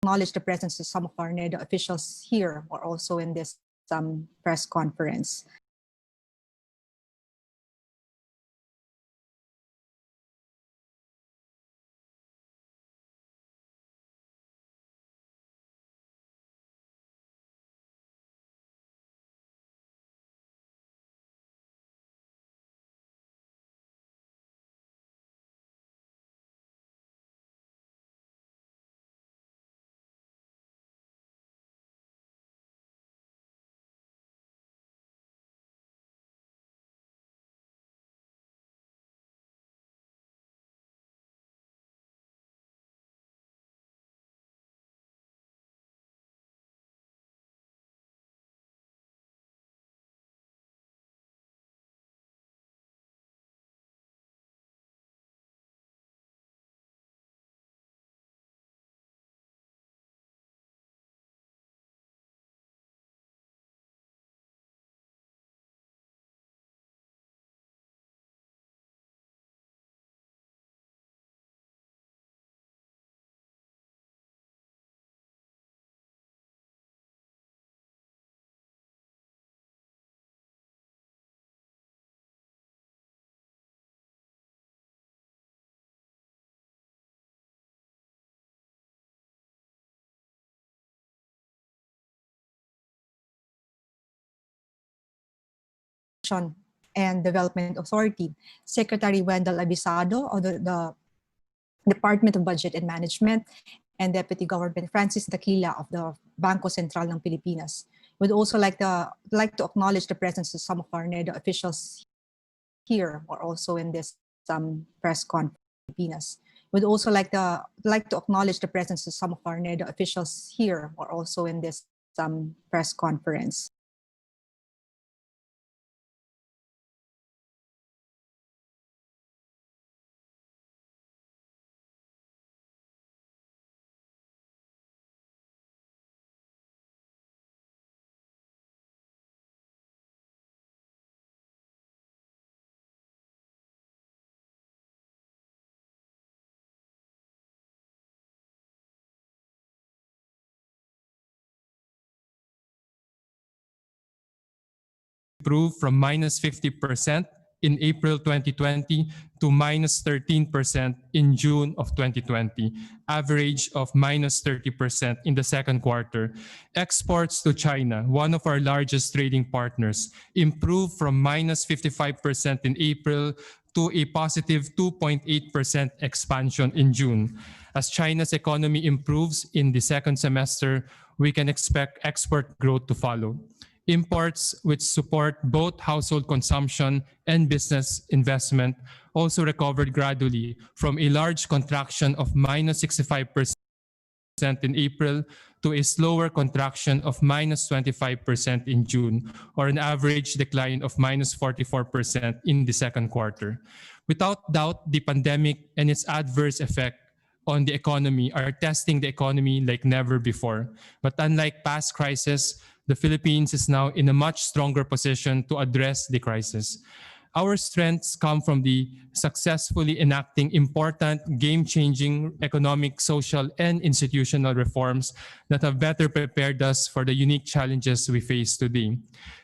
acknowledge the presence of some of our NEDA officials here or also in this press conference. And Development Authority, Secretary Wendell Abisado of the Department of Budget and Management, and Deputy Government Francis Daquila of the Bangko Sentral ng Pilipinas. We'd also like to acknowledge the presence of some of our NEDA officials here or also in this press conference. We'd also like to acknowledge the presence of some of our NEDA officials here or also in this press conference. Improved from minus 50% in April 2020 to minus 13% in June of 2020, average of minus 30% in the second quarter. Exports to China, one of our largest trading partners, improved from minus 55% in April to a positive 2.8% expansion in June. As China's economy improves in the second semester, we can expect export growth to follow. Imports, which support both household consumption and business investment, also recovered gradually from a large contraction of minus 65% in April to a slower contraction of minus 25% in June, or an average decline of minus 44% in the second quarter. Without doubt, the pandemic and its adverse effect on the economy are testing the economy like never before. But unlike past crises, the Philippines is now in a much stronger position to address the crisis. Our strengths come from the successfully enacting important, game-changing economic, social, and institutional reforms that have better prepared us for the unique challenges we face today.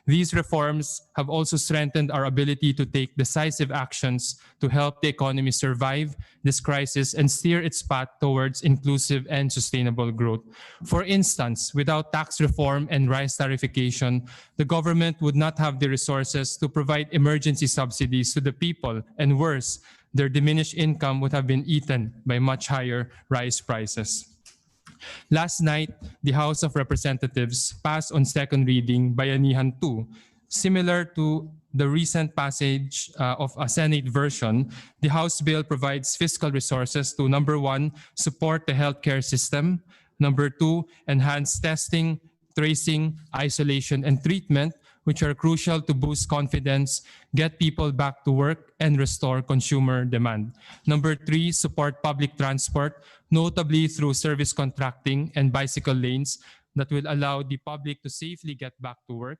These reforms have also strengthened our ability to take decisive actions to help the economy survive this crisis and steer its path towards inclusive and sustainable growth. For instance, without tax reform and rice tariffication, the government would not have the resources to provide emergency subsidies to the people, and worse, their diminished income would have been eaten by much higher rice prices. Last night, the House of Representatives passed on second reading Bayanihan 2. Similar to the recent passage of a Senate version, the House bill provides fiscal resources to, number one, support the healthcare system, number two, enhance testing, tracing, isolation, and treatment, which are crucial to boost confidence, get people back to work, and restore consumer demand. Number three, support public transport, notably through service contracting and bicycle lanes that will allow the public to safely get back to work.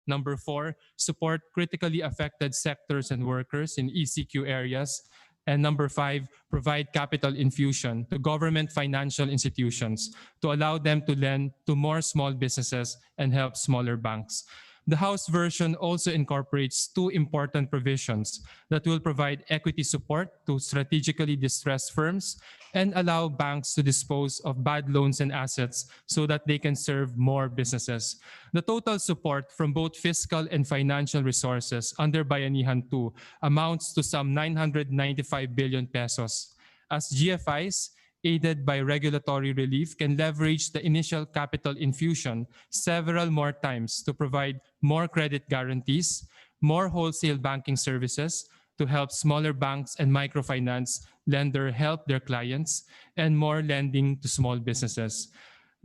Number four, support critically affected sectors and workers in ECQ areas. And number 5, provide capital infusion to government financial institutions to allow them to lend to more small businesses and help smaller banks. The House version also incorporates 2 important provisions that will provide equity support to strategically distressed firms and allow banks to dispose of bad loans and assets so that they can serve more businesses. The total support from both fiscal and financial resources under Bayanihan 2 amounts to some 995 billion pesos. As GFIs, aided by regulatory relief, can leverage the initial capital infusion several more times to provide more credit guarantees, more wholesale banking services to help smaller banks and microfinance lender help their clients, and more lending to small businesses.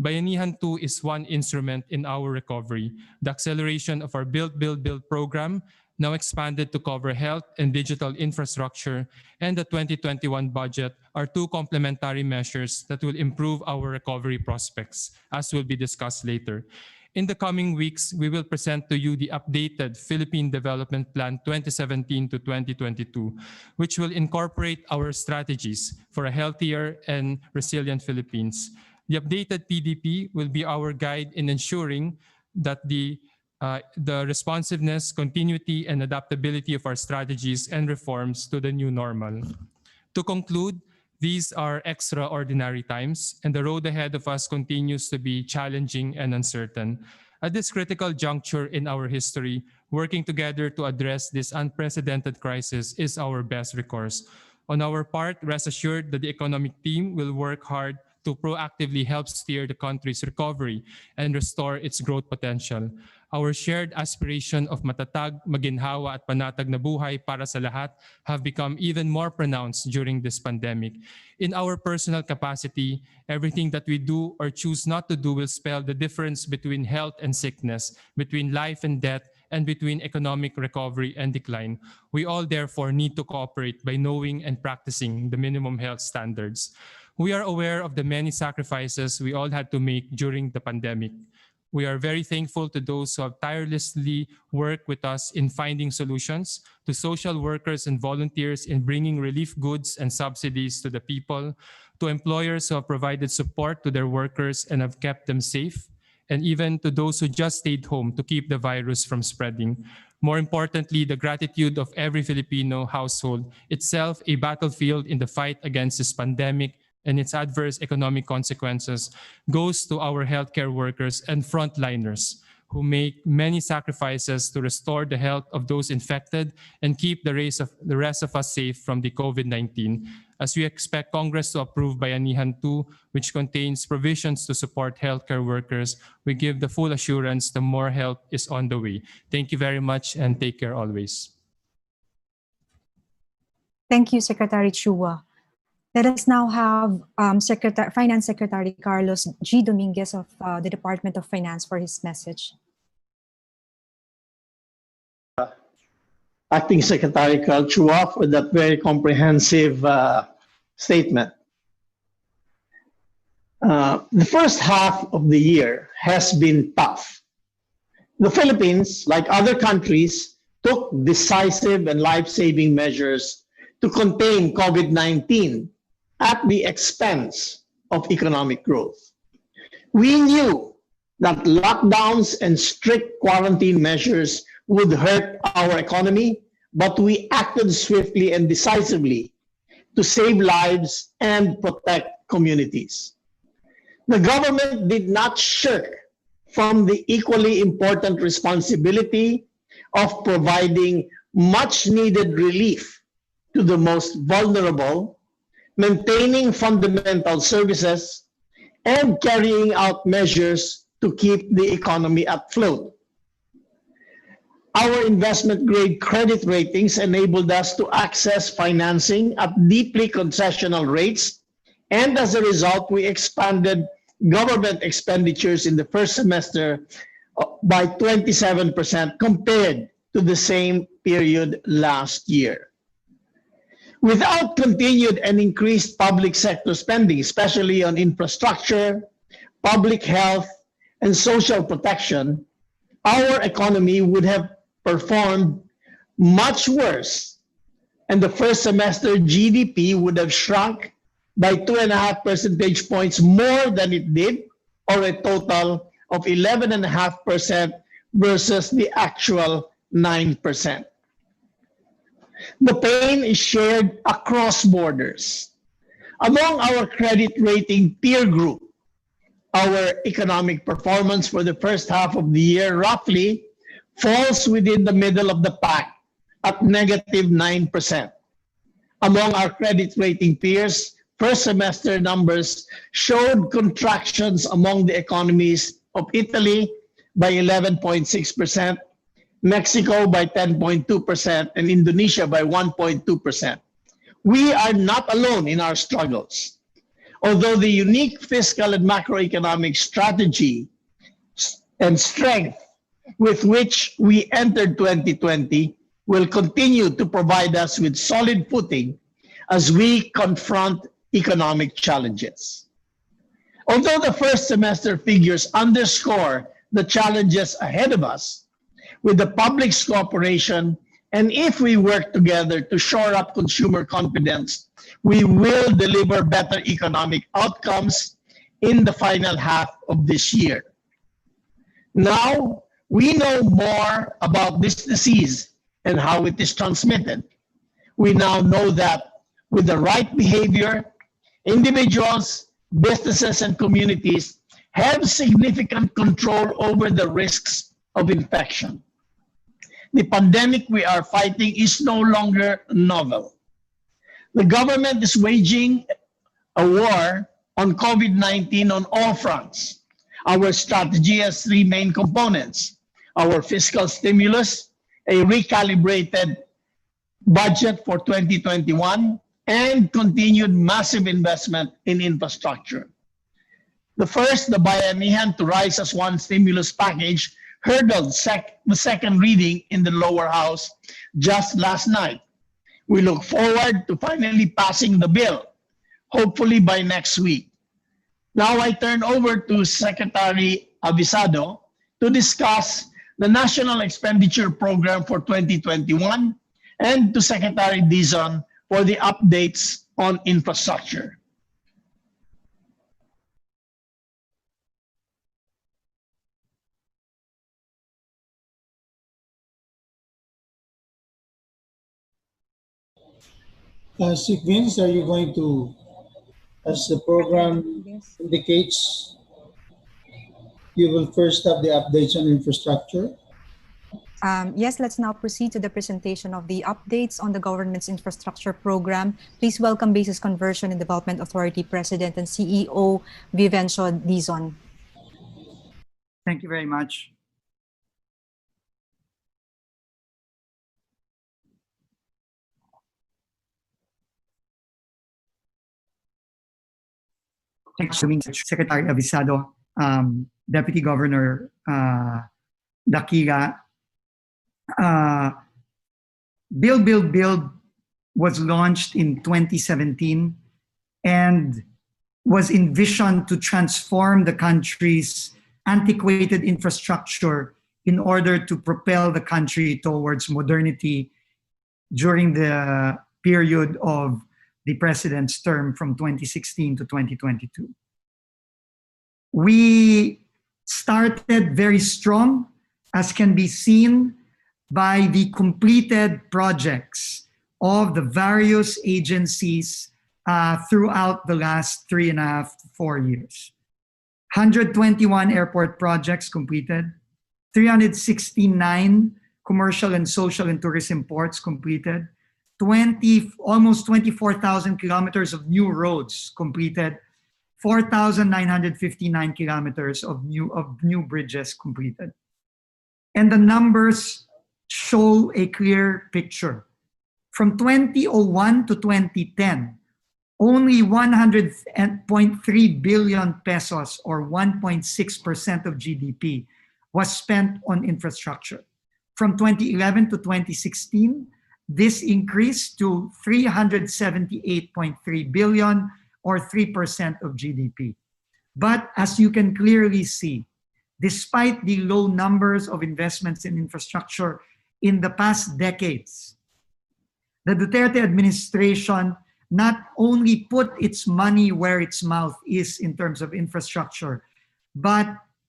Bayanihan 2 is one instrument in our recovery. The acceleration of our Build, Build, Build program, now expanded to cover health and digital infrastructure, and the 2021 budget are 2 complementary measures that will improve our recovery prospects, as will be discussed later. In the coming weeks, we will present to you the updated Philippine Development Plan 2017 to 2022, which will incorporate our strategies for a healthier and resilient Philippines. The updated PDP will be our guide in ensuring that the responsiveness, continuity, and adaptability of our strategies and reforms to the new normal. To conclude, these are extraordinary times, and the road ahead of us continues to be challenging and uncertain. At this critical juncture in our history, working together to address this unprecedented crisis is our best recourse. On our part, rest assured that the economic team will work hard to proactively help steer the country's recovery and restore its growth potential. Our shared aspiration of matatag, maginhawa at panatag na buhay para sa lahat have become even more pronounced during this pandemic. In our personal capacity, everything that we do or choose not to do will spell the difference between health and sickness, between life and death, and between economic recovery and decline. We all therefore need to cooperate by knowing and practicing the minimum health standards. We are aware of the many sacrifices we all had to make during the pandemic. We are very thankful to those who have tirelessly worked with us in finding solutions, to social workers and volunteers in bringing relief goods and subsidies to the people, to employers who have provided support to their workers and have kept them safe, and even to those who just stayed home to keep the virus from spreading. More importantly, the gratitude of every Filipino household, itself a battlefield in the fight against this pandemic and its adverse economic consequences, goes to our healthcare workers and frontliners who make many sacrifices to restore the health of those infected and keep the rest of us safe from the COVID-19. As we expect Congress to approve Bayanihan 2, which contains provisions to support healthcare workers, we give the full assurance that more help is on the way. Thank you very much and take care always. Thank you, Secretary Chua. Let us now have Finance Secretary Carlos G. Dominguez of the Department of Finance for his message. Acting Secretary Carl Chua for that very comprehensive statement. The first half of the year has been tough. The Philippines, like other countries, took decisive and life-saving measures to contain COVID-19 at the expense of economic growth. We knew that lockdowns and strict quarantine measures would hurt our economy, but we acted swiftly and decisively to save lives and protect communities. The government did not shirk from the equally important responsibility of providing much needed relief to the most vulnerable, maintaining fundamental services, and carrying out measures to keep the economy afloat. Our investment-grade credit ratings enabled us to access financing at deeply concessional rates, and as a result, we expanded government expenditures in the first semester by 27% compared to the same period last year. Without continued and increased public sector spending, especially on infrastructure, public health, and social protection, our economy would have performed much worse and the first semester GDP would have shrunk by 2.5 percentage points more than it did, or a total of 11.5% versus the actual 9%. The pain is shared across borders. Among our credit rating peer group, our economic performance for the first half of the year roughly falls within the middle of the pack at negative 9%. Among our credit rating peers, first semester numbers showed contractions among the economies of Italy by 11.6%, Mexico by 10.2%, and Indonesia by 1.2%. We are not alone in our struggles. Although the unique fiscal and macroeconomic strategy and strength with which we entered 2020 will continue to provide us with solid footing as we confront economic challenges. Although the first semester figures underscore the challenges ahead of us, with the public's cooperation, and if we work together to shore up consumer confidence, we will deliver better economic outcomes in the final half of this year. Now, we know more about this disease and how it is transmitted. We now know that with the right behavior, individuals, businesses, and communities have significant control over the risks of infection. The pandemic we are fighting is no longer novel. The government is waging a war on COVID-19 on all fronts. Our strategy has three main components: our fiscal stimulus, a recalibrated budget for 2021, and continued massive investment in infrastructure. The first, the Bayanihan to Rise as One stimulus package, hurdled the second reading in the lower house just last night. We look forward to finally passing the bill, hopefully by next week. Now I turn over to Secretary Avisado to discuss the National Expenditure Program for 2021 and to Secretary Dizon for the updates on infrastructure. Sik Vince, are you going to, as the program indicates, you will first have the updates on infrastructure? Yes, let's now proceed to the presentation of the updates on the government's infrastructure program. Please welcome Basis Conversion and Development Authority President and CEO Vivencio Dizon. Thank you very much. Thanks to Secretary Avisado, Deputy Governor Dakila. Build was launched in 2017 and was envisioned to transform the country's antiquated infrastructure in order to propel the country towards modernity during the period of the president's term from 2016 to 2022. We started very strong, as can be seen by the completed projects of the various agencies throughout the last 3.5 to 4 years. 121 airport projects completed, 369 commercial and social and tourism ports completed, almost 24,000 kilometers of new roads completed, 4,959 kilometers of new bridges completed. And the numbers show a clear picture. From 2001 to 2010, only 100.3 billion pesos, or 1.6% of GDP, was spent on infrastructure. From 2011 to 2016, this increased to 378.3 billion, or 3% of GDP. But as you can clearly see, despite the low numbers of investments in infrastructure in the past decades, the Duterte administration not only put its money where its mouth is in terms of infrastructure, but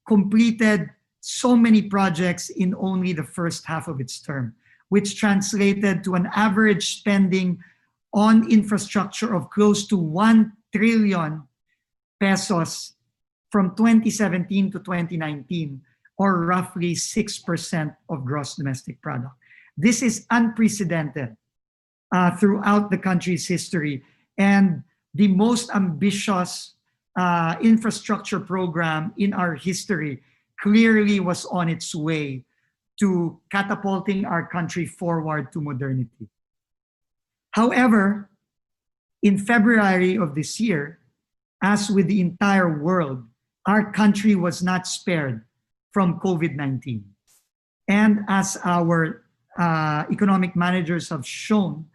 completed so many projects in only the first half of its term, which translated to an average spending on infrastructure of close to 1 trillion pesos from 2017 to 2019, or roughly 6% of gross domestic product. This is unprecedented throughout the country's history, and the most ambitious infrastructure program in our history clearly was on its way to catapulting our country forward to modernity. However, in February of this year, as with the entire world, our country was not spared from COVID-19. And as our economic managers have shown,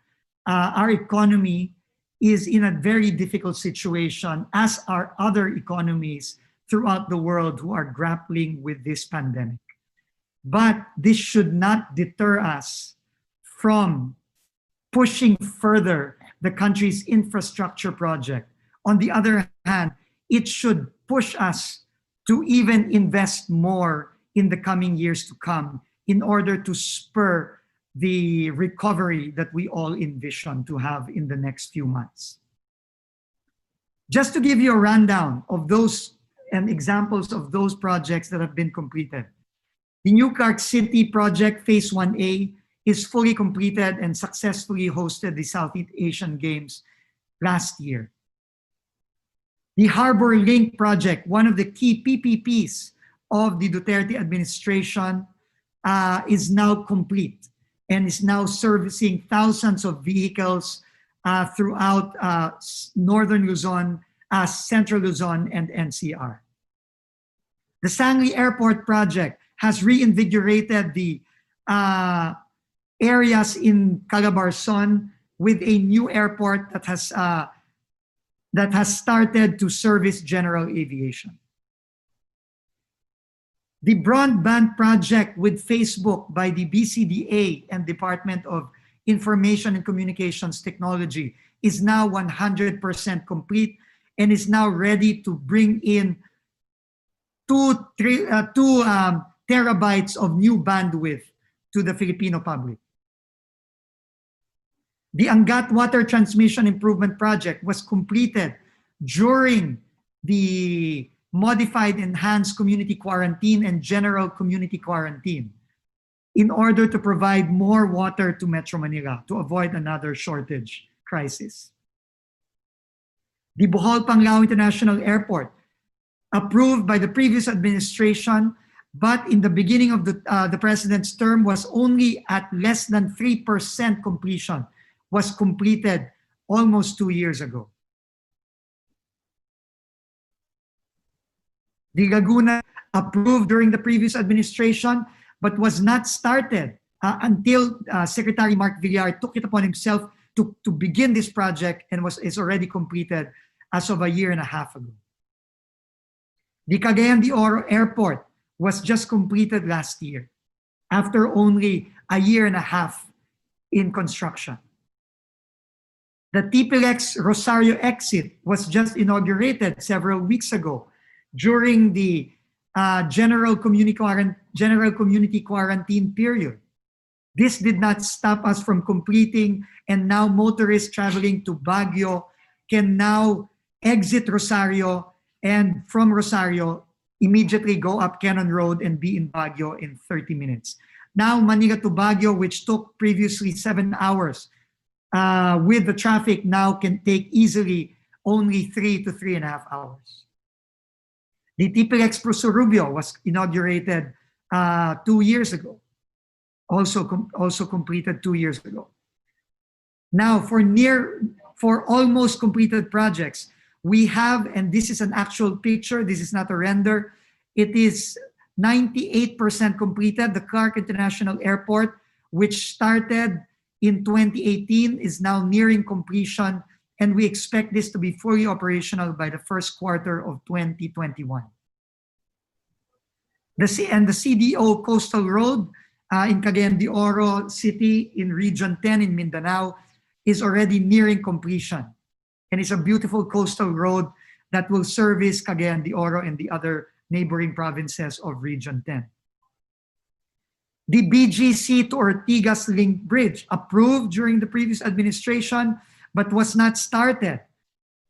our economy is in a very difficult situation, as are other economies throughout the world who are grappling with this pandemic. But this should not deter us from pushing further the country's infrastructure project. On the other hand, it should push us to even invest more in the coming years to come in order to spur the recovery that we all envision to have in the next few months. Just to give you a rundown of those and examples of those projects that have been completed. The New Clark City project, Phase 1A, is fully completed and successfully hosted the Southeast Asian Games last year. The Harbor Link project, one of the key PPPs of the Duterte administration, is now complete and is now servicing thousands of vehicles throughout Northern Luzon, Central Luzon, and NCR. The Sangli Airport project has reinvigorated the areas in Calabarzon with a new airport that has started to service general aviation. The broadband project with Facebook by the BCDA and Department of Information and Communications Technology is now 100% complete and is now ready to bring in 2 terabytes of new bandwidth to the Filipino public. The Angat Water Transmission Improvement Project was completed during the modified enhanced community quarantine and general community quarantine in order to provide more water to Metro Manila to avoid another shortage crisis. The Bohol Panglao International Airport, approved by the previous administration, but in the beginning of the president's term was only at less than 3% completion, was completed almost 2 years ago. The Laguna, approved during the previous administration, but was not started until Secretary Mark Villar took it upon himself to begin this project, and is already completed as of a year and a half ago. The Cagayan de Oro Airport was just completed last year after only a year and a half in construction. The TPLX Rosario exit was just inaugurated several weeks ago during the general community quarantine period. This did not stop us from completing, and now motorists traveling to Baguio can now exit Rosario, and from Rosario immediately go up Cannon Road and be in Baguio in 30 minutes. Now Manila to Baguio, which took previously 7 hours, with the traffic now can take easily only 3 to 3.5 hours. The TPLX Prosurubio was inaugurated 2 years ago, also completed 2 years ago. Now for almost completed projects, we have, and this is an actual picture, this is not a render, it is 98% completed. The Clark International Airport, which started in 2018, is now nearing completion, and we expect this to be fully operational by the first quarter of 2021. The CDO Coastal Road in Cagayan de Oro City in Region 10 in Mindanao is already nearing completion, and it's a beautiful coastal road that will service Cagayan de Oro and the other neighboring provinces of Region 10. The BGC to Ortigas Link Bridge, approved during the previous administration, but was not started,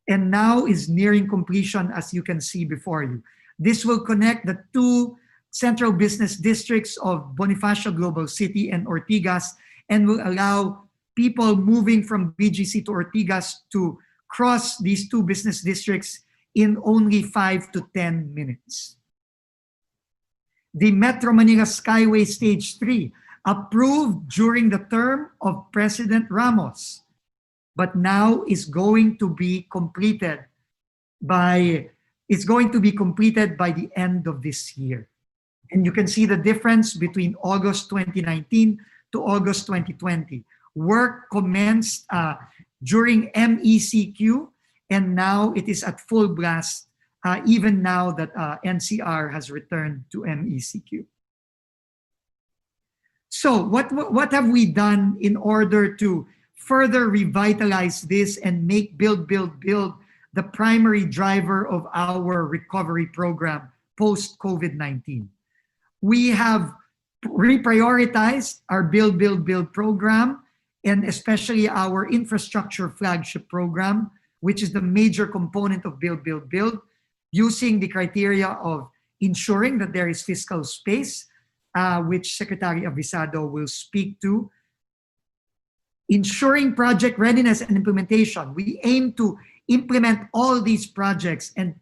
and now is nearing completion, as you can see before you. This will connect the two central business districts of Bonifacio Global City and Ortigas, and will allow people moving from BGC to Ortigas to cross these two business districts in only 5 to 10 minutes. The Metro Manila Skyway Stage 3, approved during the term of President Ramos, but now is going to be completed by the end of this year. And you can see the difference between August 2019 to August 2020. Work commenced during MECQ, and now it is at full blast, even now that NCR has returned to MECQ. So what have we done in order to further revitalize this and make Build the primary driver of our recovery program post-COVID-19? We have reprioritized our Build program, and especially our infrastructure flagship program, which is the major component of Build, using the criteria of ensuring that there is fiscal space, which Secretary Avisado will speak to. Ensuring project readiness and implementation. We aim to implement all these projects and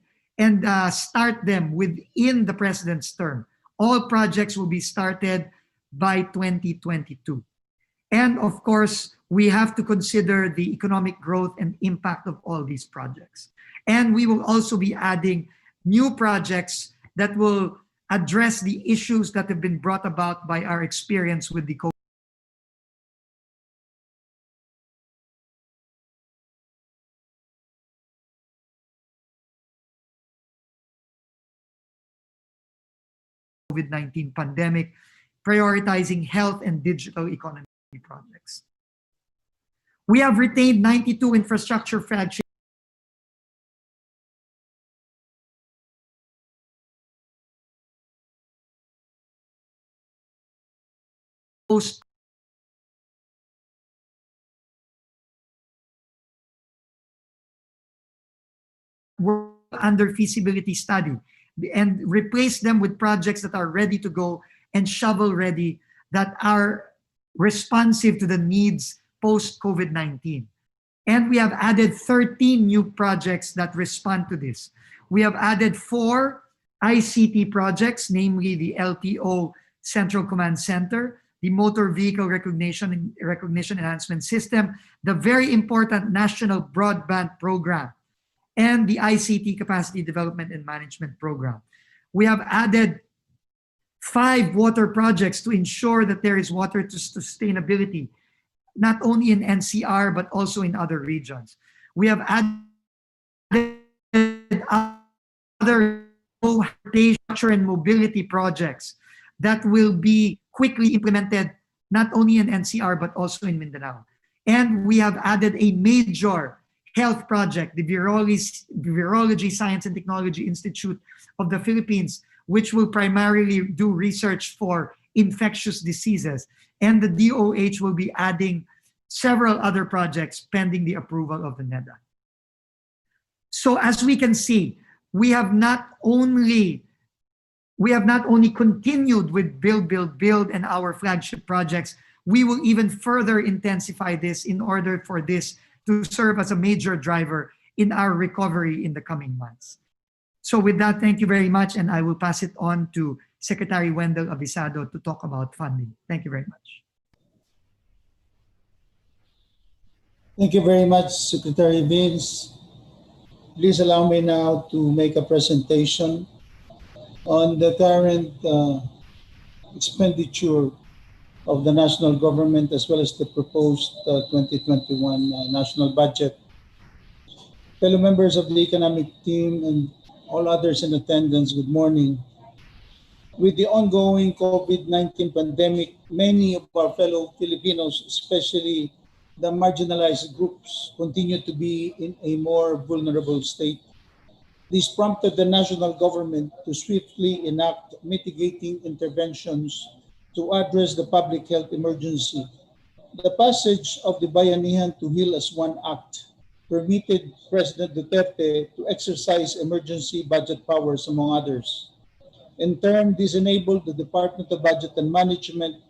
start them within the President's term. All projects will be started by 2022. And of course, we have to consider the economic growth and impact of all these projects. And we will also be adding new projects that will address the issues that have been brought about by our experience with the COVID-19 pandemic, prioritizing health and digital economy projects. We have retained 92 infrastructure flagship post were under feasibility study, and replace them with projects that are ready to go and shovel ready, that are responsive to the needs post-COVID-19. And we have added 13 new projects that respond to this. We have added 4 ICT projects, namely the LTO Central Command Center, the Motor Vehicle Recognition Enhancement System, the very important National Broadband Program, and the ICT Capacity Development and Management Program. We have added 5 water projects to ensure that there is water to sustainability, not only in NCR, but also in other regions. We have added other infrastructure and mobility projects that will be quickly implemented, not only in NCR, but also in Mindanao. And we have added a major health project, the Virology Science and Technology Institute of the Philippines, which will primarily do research for infectious diseases. And the DOH will be adding several other projects pending the approval of the NEDA. So as we can see, we have not only continued with Build and our flagship projects, we will even further intensify this in order for this to serve as a major driver in our recovery in the coming months. So with that, thank you very much, and I will pass it on to Secretary Wendell Avisado to talk about funding. Thank you very much. Thank you very much, Secretary Vince. Please allow me now to make a presentation on the current expenditure of the national government, as well as the proposed 2021 national budget. Fellow members of the economic team and all others in attendance, good morning. With the ongoing COVID-19 pandemic, many of our fellow Filipinos, especially the marginalized groups continue to be in a more vulnerable state. This prompted the national government to swiftly enact mitigating interventions to address the public health emergency. The passage of the Bayanihan to Heal as One Act permitted President Duterte to exercise emergency budget powers, among others. In turn, this enabled the Department of Budget and Management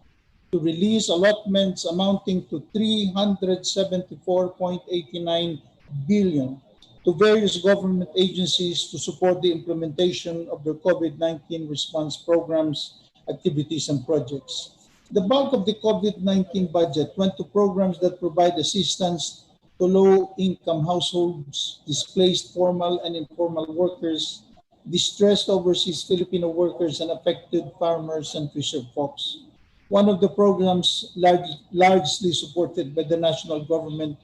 to release allotments amounting to 374.89 billion to various government agencies to support the implementation of their COVID-19 response programs, activities, and projects. The bulk of the COVID-19 budget went to programs that provide assistance to low-income households, displaced formal and informal workers, distressed overseas Filipino workers, and affected farmers and fisher folks. One of the programs largely supported by the national government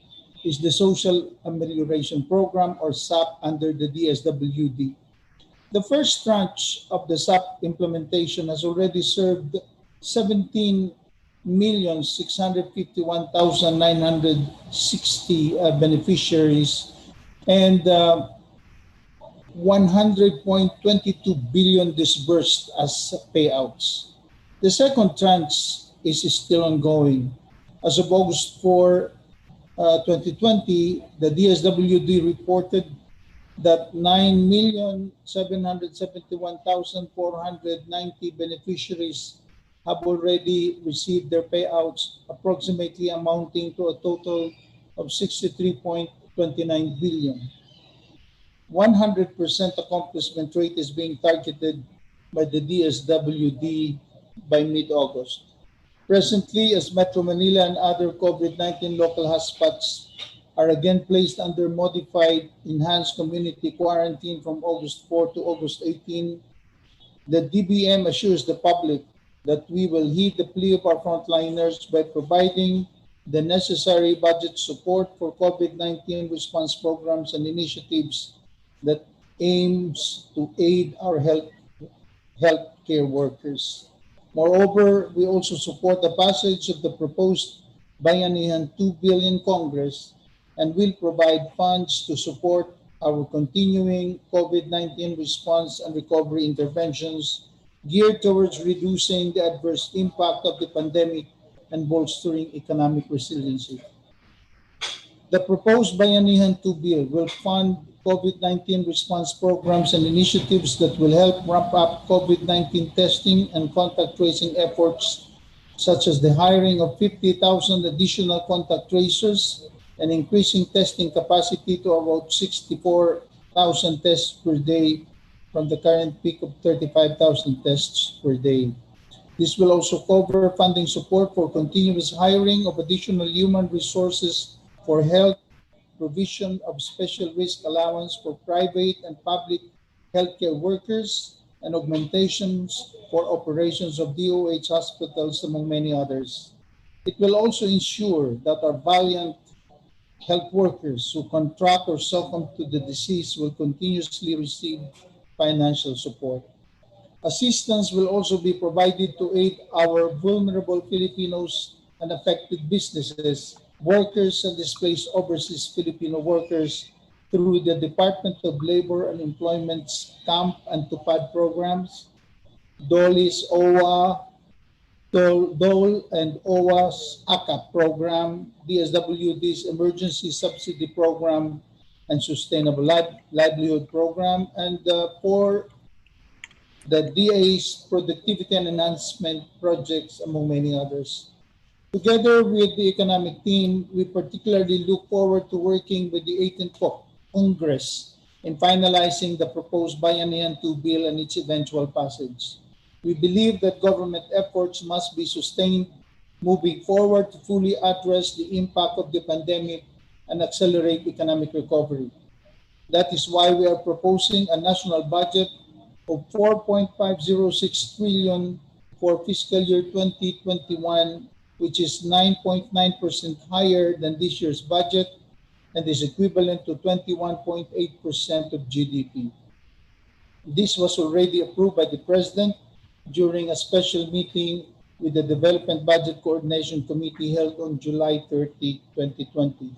is the Social Amelioration Program, or SAP, under the DSWD. The first tranche of the SAP implementation has already served 17,651,960 beneficiaries and 100.22 billion disbursed as payouts. The second tranche is still ongoing. As of August 4, 2020, the DSWD reported that 9,771,490 beneficiaries have already received their payouts, approximately amounting to a total of 63.29 billion. 100% accomplishment rate is being targeted by the DSWD by mid-August. Presently, as Metro Manila and other COVID-19 local hotspots are again placed under modified enhanced community quarantine from August 4 to August 18, the DBM assures the public that we will heed the plea of our frontliners by providing the necessary budget support for COVID-19 response programs and initiatives that aims to aid our healthcare workers. Moreover, we also support the passage of the proposed Bayanihan 2 bill in Congress and will provide funds to support our continuing COVID-19 response and recovery interventions geared towards reducing the adverse impact of the pandemic and bolstering economic resiliency. The proposed Bayanihan 2 bill will fund COVID-19 response programs and initiatives that will help ramp up COVID-19 testing and contact tracing efforts, such as the hiring of 50,000 additional contact tracers and increasing testing capacity to about 64,000 tests per day from the current peak of 35,000 tests per day. This will also cover funding support for continuous hiring of additional human resources for health, provision of special risk allowance for private and public healthcare workers, and augmentations for operations of DOH hospitals, among many others. It will also ensure that our valiant health workers who contract or succumb to the disease will continuously receive financial support. Assistance will also be provided to aid our vulnerable Filipinos and affected businesses, workers, and displaced overseas Filipino workers through the Department of Labor and Employment's CAMP and TUPAD programs, DOLI's OWA, DOL and OWA's ACAP program, DSWD's Emergency Subsidy Program and Sustainable Livelihood Program, and for the DA's Productivity and Enhancement Projects, among many others. Together with the economic team, we particularly look forward to working with the 18th Congress in finalizing the proposed Bayanihan 2 bill and its eventual passage. We believe that government efforts must be sustained moving forward to fully address the impact of the pandemic and accelerate economic recovery. That is why we are proposing a national budget of 4.506 trillion for fiscal year 2021, which is 9.9% higher than this year's budget and is equivalent to 21.8% of GDP. This was already approved by the President during a special meeting with the Development Budget Coordination Committee held on July 30, 2020.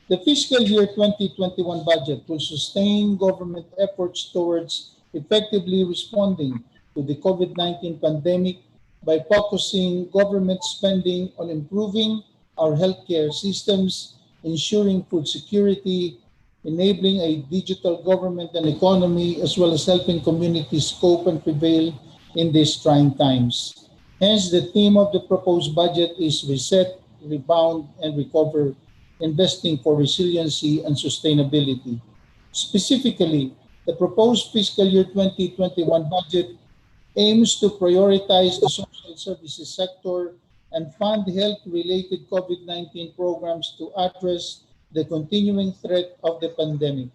The fiscal year 2021 budget will sustain government efforts towards effectively responding to the COVID-19 pandemic by focusing government spending on improving our healthcare systems, ensuring food security, enabling a digital government and economy, as well as helping communities cope and prevail in these trying times. Hence, the theme of the proposed budget is Reset, Rebound, and Recover, investing for resiliency and sustainability. Specifically, the proposed fiscal year 2021 budget aims to prioritize the social services sector and fund health-related COVID-19 programs to address the continuing threat of the pandemic.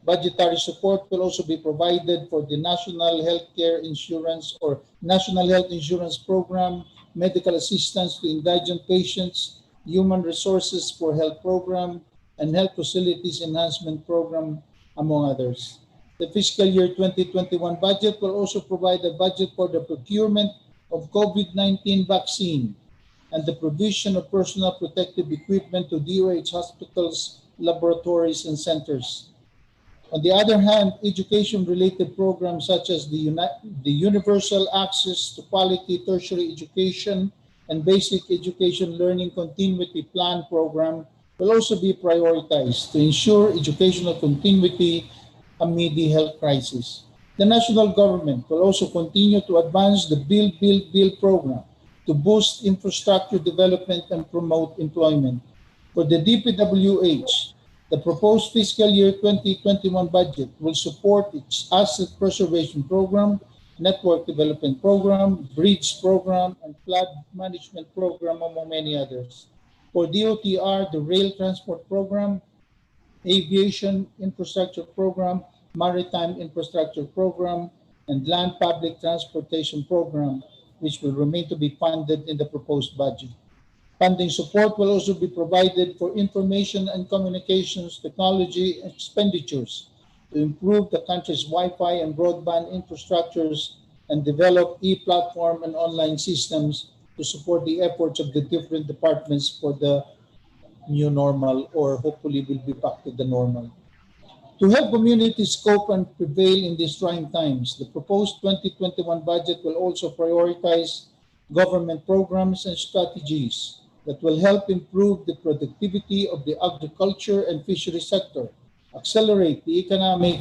Budgetary support will also be provided for the National Healthcare Insurance or National Health Insurance Program, medical assistance to indigent patients, human resources for health program, and health facilities enhancement program, among others. The fiscal year 2021 budget will also provide a budget for the procurement of COVID-19 vaccine and the provision of personal protective equipment to DOH hospitals, laboratories, and centers. On the other hand, education-related programs such as the Universal Access to Quality Tertiary Education and Basic Education Learning Continuity Plan program will also be prioritized to ensure educational continuity amid the health crisis. The national government will also continue to advance the Build, Build, Build program to boost infrastructure development and promote employment. For the DPWH, the proposed fiscal year 2021 budget will support its asset preservation program, network development program, bridge program, and flood management program, among many others. For DOTR, the rail transport program, aviation infrastructure program, maritime infrastructure program, and land public transportation program, which will remain to be funded in the proposed budget. Funding support will also be provided for information and communications technology expenditures to improve the country's Wi-Fi and broadband infrastructures and develop e-platform and online systems to support the efforts of the different departments for the new normal, or hopefully will be back to the normal. To help communities cope and prevail in these trying times, the proposed 2021 budget will also prioritize government programs and strategies that will help improve the productivity of the agriculture and fishery sector, accelerate the economic,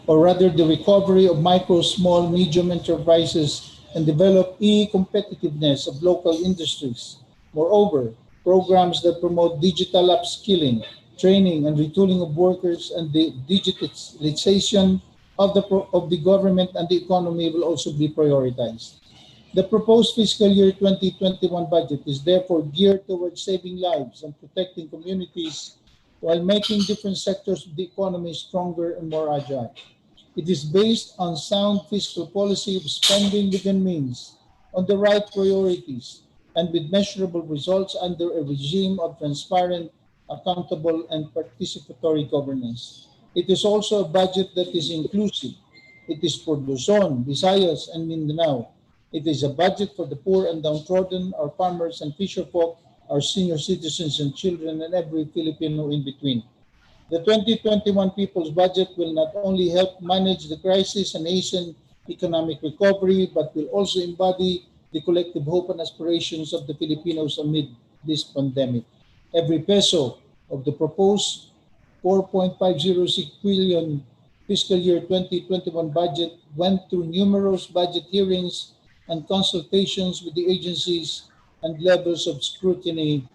or rather the recovery of micro, small, medium enterprises, and develop e-competitiveness of local industries. Moreover, programs that promote digital upskilling, training, and retooling of workers and the digitalization of the government and the economy will also be prioritized. The proposed fiscal year 2021 budget is therefore geared towards saving lives and protecting communities while making different sectors of the economy stronger and more agile. It is based on sound fiscal policy of spending within means, on the right priorities, and with measurable results under a regime of transparent, accountable, and participatory governance. It is also a budget that is inclusive. It is for Luzon, Visayas, and Mindanao. It is a budget for the poor and downtrodden, our farmers and fisherfolk, our senior citizens and children, and every Filipino in between. The 2021 People's Budget will not only help manage the crisis and hasten economic recovery, but will also embody the collective hope and aspirations of the Filipinos amid this pandemic. Every peso of the proposed 4.506 trillion fiscal year 2021 budget went through numerous budget hearings and consultations with the agencies and levels of scrutiny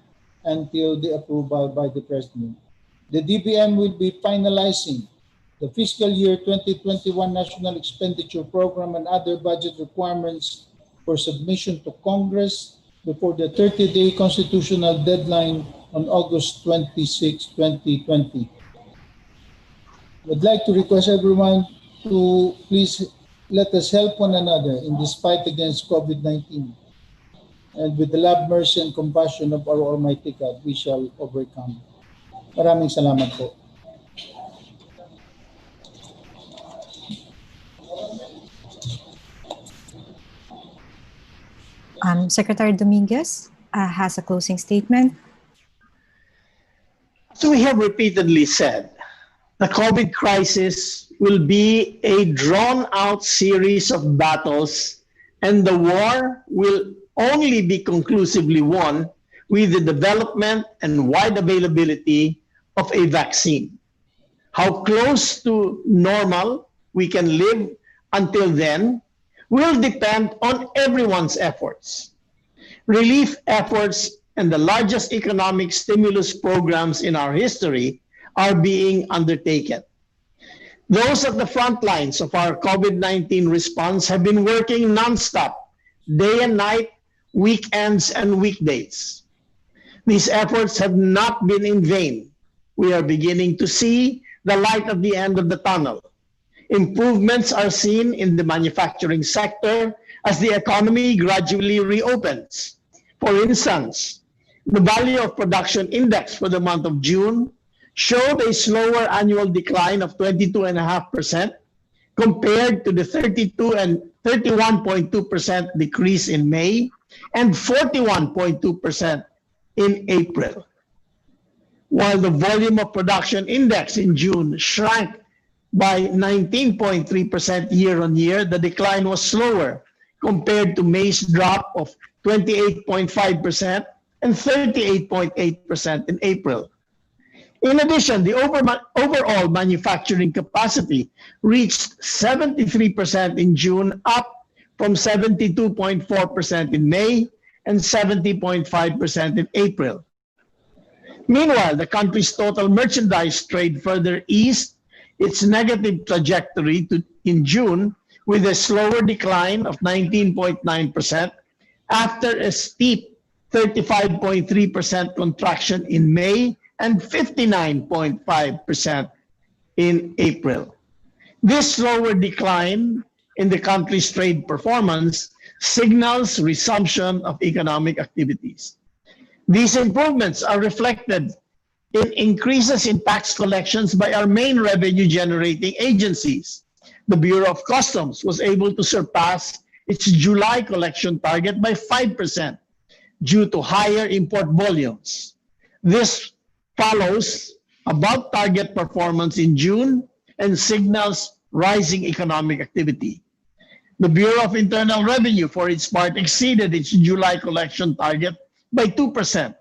until the approval by the President. The DBM will be finalizing the fiscal year 2021 National Expenditure Program and other budget requirements for submission to Congress before the 30-day constitutional deadline on August 26, 2020. I'd like to request everyone to please let us help one another in this fight against COVID-19. And with the love, mercy, and compassion of our Almighty God, we shall overcome. Maraming salamat po. Secretary Dominguez has a closing statement. So we have repeatedly said, the COVID crisis will be a drawn-out series of battles, and the war will only be conclusively won with the development and wide availability of a vaccine. How close to normal we can live until then will depend on everyone's efforts. Relief efforts and the largest economic stimulus programs in our history are being undertaken. Those at the front lines of our COVID-19 response have been working nonstop, day and night, weekends and weekdays. These efforts have not been in vain. We are beginning to see the light at the end of the tunnel. Improvements are seen in the manufacturing sector as the economy gradually reopens. For instance, the value of production index for the month of June showed a slower annual decline of 22.5% compared to the 32 and 31.2% decrease in May and 41.2% in April. While the volume of production index in June shrank by 19.3% year-on-year, the decline was slower compared to May's drop of 28.5% and 38.8% in April. In addition, the overall manufacturing capacity reached 73% in June, up from 72.4% in May and 70.5% in April. Meanwhile, the country's total merchandise trade further eased its negative trajectory in June with a slower decline of 19.9% after a steep 35.3% contraction in May and 59.5% in April. This slower decline in the country's trade performance signals resumption of economic activities. These improvements are reflected in increases in tax collections by our main revenue-generating agencies. The Bureau of Customs was able to surpass its July collection target by 5% due to higher import volumes. This follows above-target performance in June and signals rising economic activity. The Bureau of Internal Revenue, for its part, exceeded its July collection target by 2%.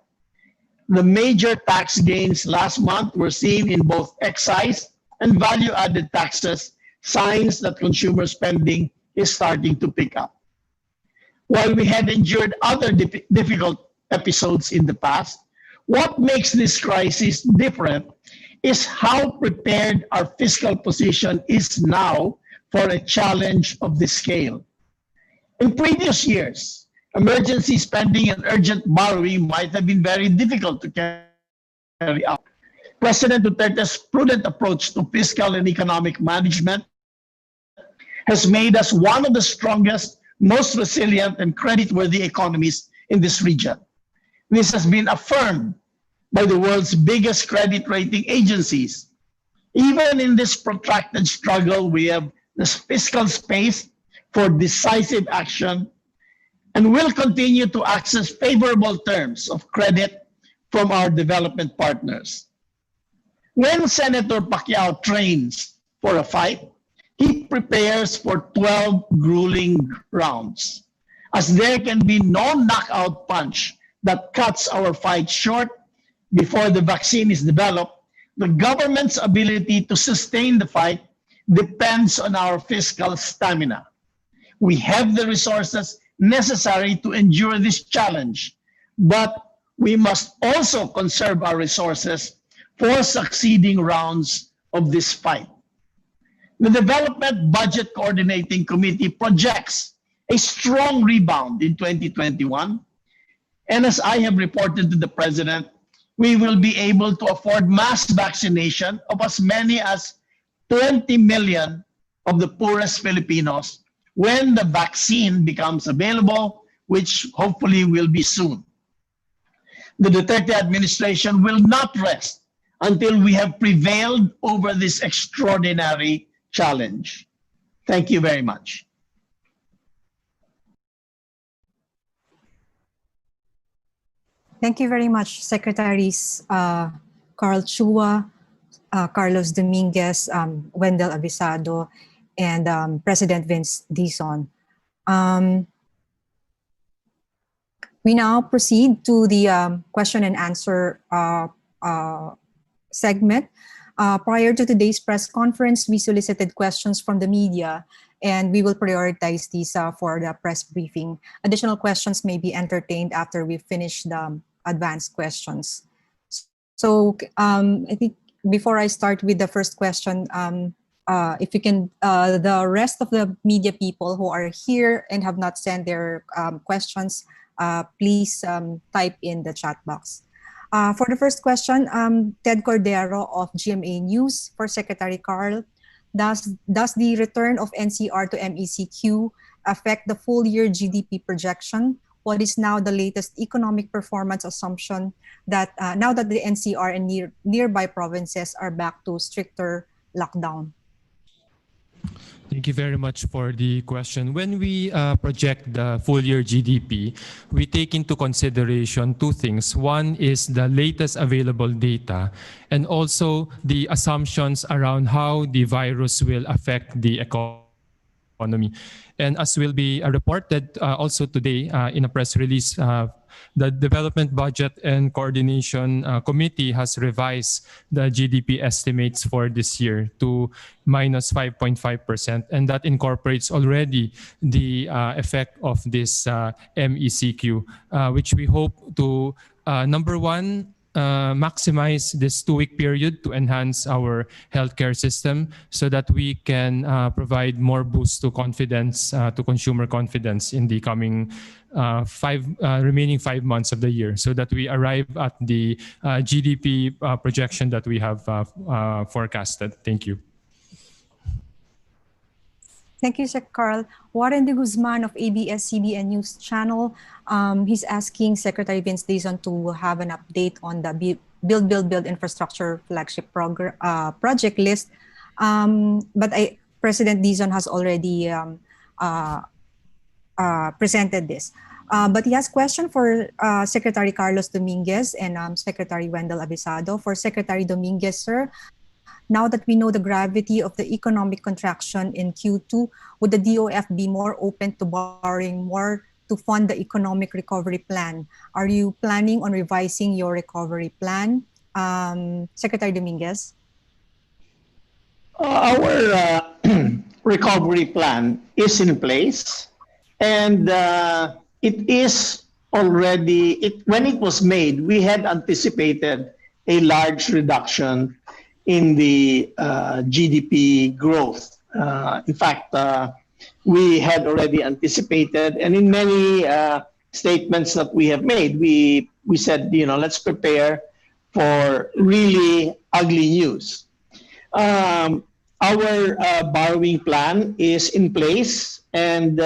The major tax gains last month were seen in both excise and value-added taxes, signs that consumer spending is starting to pick up. While we had endured other difficult episodes in the past, what makes this crisis different is how prepared our fiscal position is now for a challenge of this scale. In previous years, emergency spending and urgent borrowing might have been very difficult to carry out. President Duterte's prudent approach to fiscal and economic management has made us one of the strongest, most resilient and creditworthy economies in this region. This has been affirmed by the world's biggest credit rating agencies. Even in this protracted struggle, we have this fiscal space for decisive action and will continue to access favorable terms of credit from our development partners. When Senator Pacquiao trains for a fight, he prepares for 12 grueling rounds, as there can be no knockout punch that cuts our fight short. Before the vaccine is developed, the government's ability to sustain the fight depends on our fiscal stamina. We have the resources necessary to endure this challenge, but we must also conserve our resources for succeeding rounds of this fight. The Development Budget Coordinating Committee projects a strong rebound in 2021, and as I have reported to the President, we will be able to afford mass vaccination of as many as 20 million of the poorest Filipinos when the vaccine becomes available, which hopefully will be soon. The Duterte administration will not rest until we have prevailed over this extraordinary challenge. Thank you very much. Thank you very much, Secretaries Carl Chua, Carlos Dominguez, Wendell Avisado, and President Vince Dizon. We now proceed to the question and answer segment. Prior to today's press conference, we solicited questions from the media, and we will prioritize these for the press briefing. Additional questions may be entertained after we finish the advanced questions. So I think before I start with the first question, if you can, the rest of the media people who are here and have not sent their questions, please type in the chat box. For the first question, Ted Cordero of GMA News for Secretary Carl. Does the return of NCR to MECQ affect the full year GDP projection? What is now the latest economic performance assumption that now that the NCR and nearby provinces are back to stricter lockdown? Thank you very much for the question. When we project the full year GDP, we take into consideration two things. One is the latest available data, and also the assumptions around how the virus will affect the economy. And as will be reported also today in a press release, the Development Budget and Coordination Committee has revised the GDP estimates for this year to minus 5.5%, and that incorporates already the effect of this MECQ, which we hope to, number one, maximize this 2-week period to enhance our healthcare system so that we can provide more boost to confidence, to consumer confidence in the coming remaining 5 months of the year, so that we arrive at the GDP projection that we have forecasted. Thank you. Thank you, Sec Carl. Warren de Guzman of ABS-CBN News Channel. He's asking Secretary Vince Dizon to have an update on the Build Infrastructure flagship project list. But President Dizon has already presented this. But he has a question for Secretary Carlos Dominguez and Secretary Wendell Avisado. For Secretary Dominguez, sir, now that we know the gravity of the economic contraction in Q2, would the DOF be more open to borrowing more to fund the economic recovery plan? Are you planning on revising your recovery plan? Secretary Dominguez? Our recovery plan is in place, and it is already, when it was made, we had anticipated a large reduction in the GDP growth. In fact, we had already anticipated, and in many statements that we have made, we said, let's prepare for really ugly news. Our borrowing plan is in place, and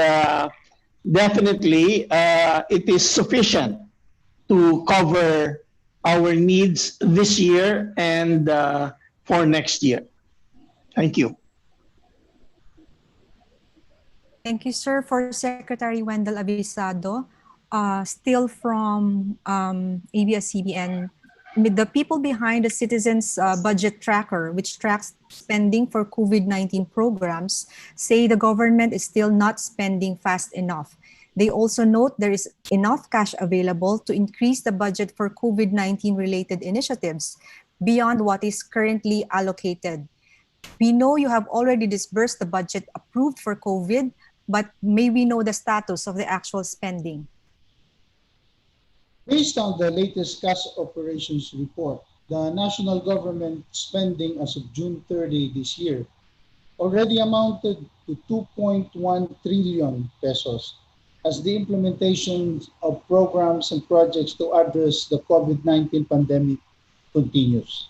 definitely it is sufficient to cover our needs this year and for next year. Thank you. Thank you, sir. For Secretary Wendell Avisado, still from ABS-CBN, the people behind the Citizens Budget Tracker, which tracks spending for COVID-19 programs, say the government is still not spending fast enough. They also note there is enough cash available to increase the budget for COVID-19 related initiatives beyond what is currently allocated. We know you have already disbursed the budget approved for COVID, but may we know the status of the actual spending? Based on the latest cash operations report, the national government spending as of June 30 this year already amounted to 2.1 trillion pesos as the implementation of programs and projects to address the COVID-19 pandemic continues.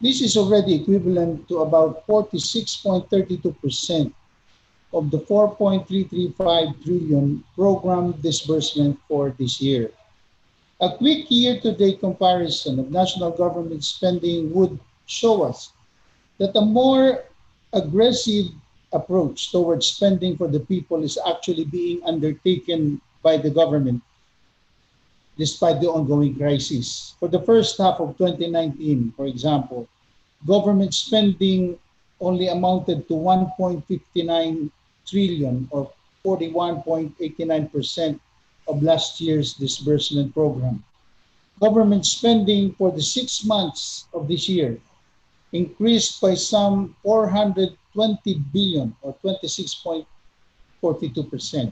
This is already equivalent to about 46.32% of the 4.335 trillion program disbursement for this year. A quick year-to-date comparison of national government spending would show us that a more aggressive approach towards spending for the people is actually being undertaken by the government. despite the ongoing crisis. For the first half of 2019, for example, government spending only amounted to 1.59 trillion or 41.89% of last year's disbursement program. Government spending for the 6 months of this year increased by some 420 billion or 26.42%.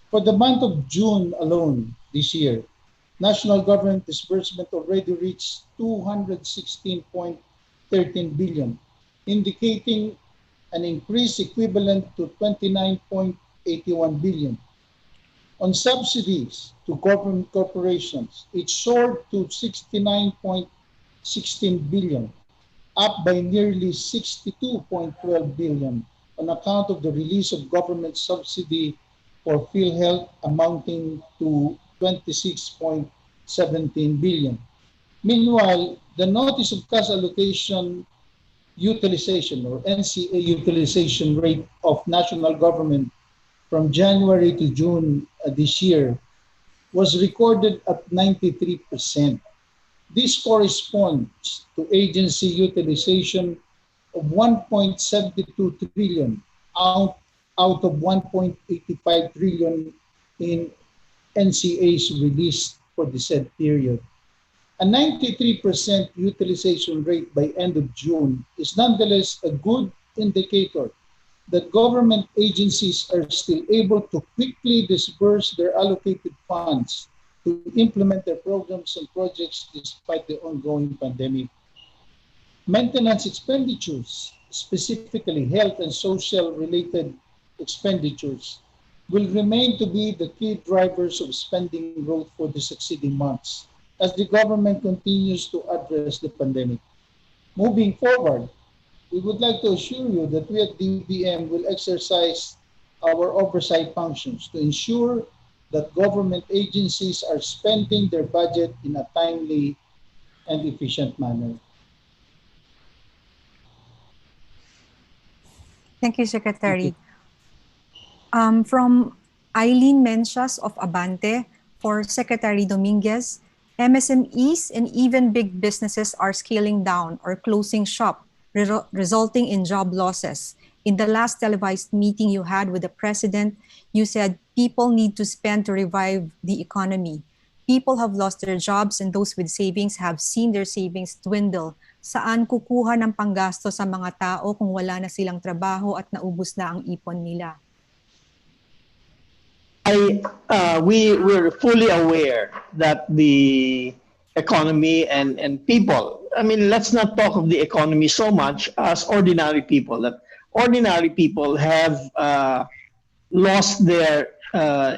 For the month of June alone this year, national government disbursement already reached 216.13 billion, indicating an increase equivalent to 29.81 billion. On subsidies to government corporations, it soared to 69.16 billion, up by nearly 62.12 billion on account of the release of government subsidy for PhilHealth amounting to 26.17 billion. Meanwhile, the Notice of Cash Allocation Utilization or NCA utilization rate of national government from January to June this year was recorded at 93%. This corresponds to agency utilization of 1.72 trillion out of 1.85 trillion in NCAs released for the said period. A 93% utilization rate by end of June is nonetheless a good indicator that government agencies are still able to quickly disburse their allocated funds to implement their programs and projects despite the ongoing pandemic. Maintenance expenditures, specifically health and social related expenditures, will remain to be the key drivers of spending growth for the succeeding months as the government continues to address the pandemic. Moving forward, we would like to assure you that we at DBM will exercise our oversight functions to ensure that government agencies are spending their budget in a timely and efficient manner. Thank you, Secretary. From Eileen Mencias of Abante for Secretary Dominguez, MSMEs and even big businesses are scaling down or closing shop, resulting in job losses. In the last televised meeting you had with the President, you said people need to spend to revive the economy. People have lost their jobs and those with savings have seen their savings dwindle. Saan kukuha ng panggasto sa mga tao kung wala na silang trabaho at naubos na ang ipon nila? We're fully aware that the economy and people, I mean, let's not talk of the economy so much as ordinary people, that ordinary people have lost their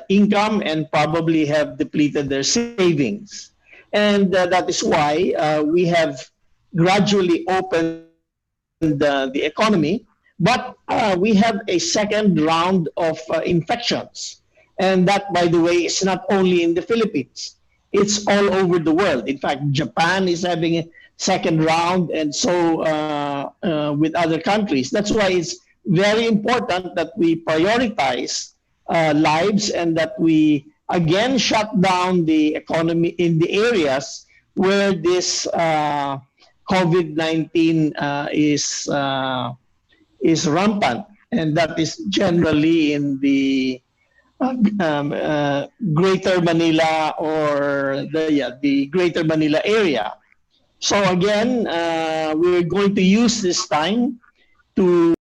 income and probably have depleted their savings. And that is why we have gradually opened the economy, but we have a second round of infections. And that, by the way, is not only in the Philippines. It's all over the world. In fact, Japan is having a second round, and so with other countries. That's why it's very important that we prioritize lives and that we again shut down the economy in the areas where this COVID-19 is rampant, and that is generally in the Greater Manila or the Greater Manila area. So again, we're going to use this time to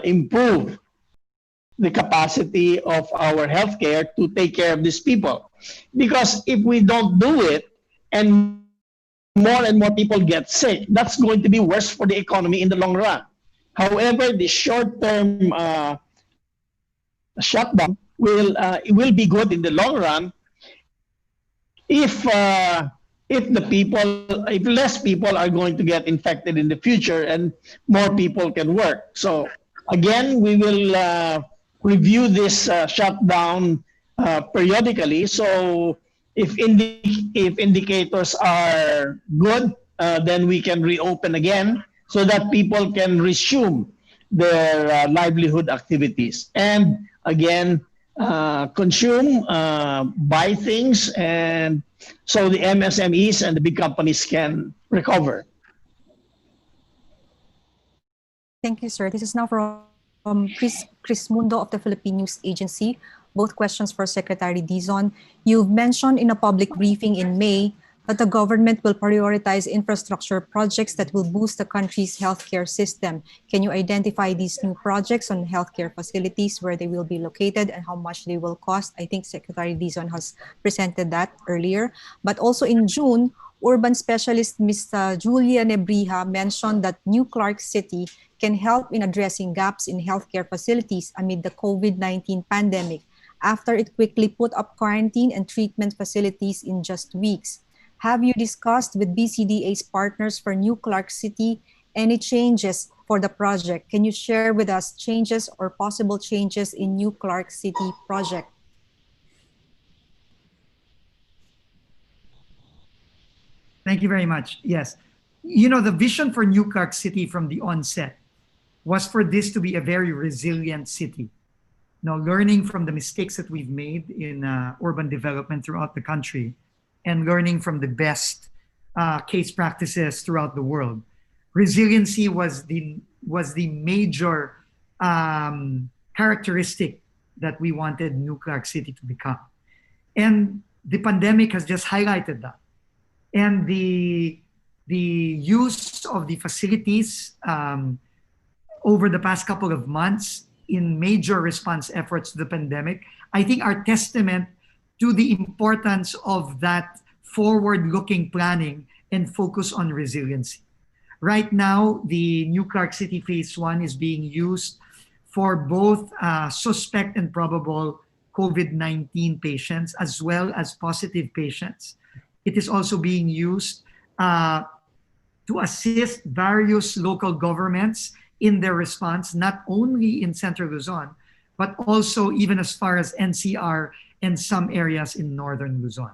improve the capacity of our healthcare to take care of these people. Because if we don't do it and more people get sick, that's going to be worse for the economy in the long run. However, the short-term shutdown will be good in the long run if less people are going to get infected in the future and more people can work. So again, we will review this shutdown periodically. So if indicators are good, then we can reopen again so that people can resume their livelihood activities. And again, consume, buy things, and so the MSMEs and the big companies can recover. Thank you, sir. This is now from Chris Mundo of the Philippine News Agency. Both questions for Secretary Dizon. You've mentioned in a public briefing in May that the government will prioritize infrastructure projects that will boost the country's healthcare system. Can you identify these new projects on healthcare facilities, where they will be located and how much they will cost? I think Secretary Dizon has presented that earlier. But also in June, urban specialist Ms. Julia Nebrija mentioned that New Clark City can help in addressing gaps in healthcare facilities amid the COVID-19 pandemic, after it quickly put up quarantine and treatment facilities in just weeks. Have you discussed with BCDA's partners for New Clark City any changes for the project? Can you share with us changes or possible changes in New Clark City project? Thank you very much. Yes. You know, the vision for New Clark City from the onset was for this to be a very resilient city. Now, learning from the mistakes that we've made in urban development throughout the country, and learning from the best case practices throughout the world, resiliency was the major characteristic that we wanted New Clark City to become. And the pandemic has just highlighted that. And the use of the facilities over the past couple of months in major response efforts to the pandemic, I think are testament to the importance of that forward-looking planning and focus on resiliency. Right now, the New Clark City Phase 1 is being used for both suspect and probable COVID-19 patients, as well as positive patients. It is also being used to assist various local governments in their response, not only in Central Luzon, but also even as far as NCR and some areas in Northern Luzon.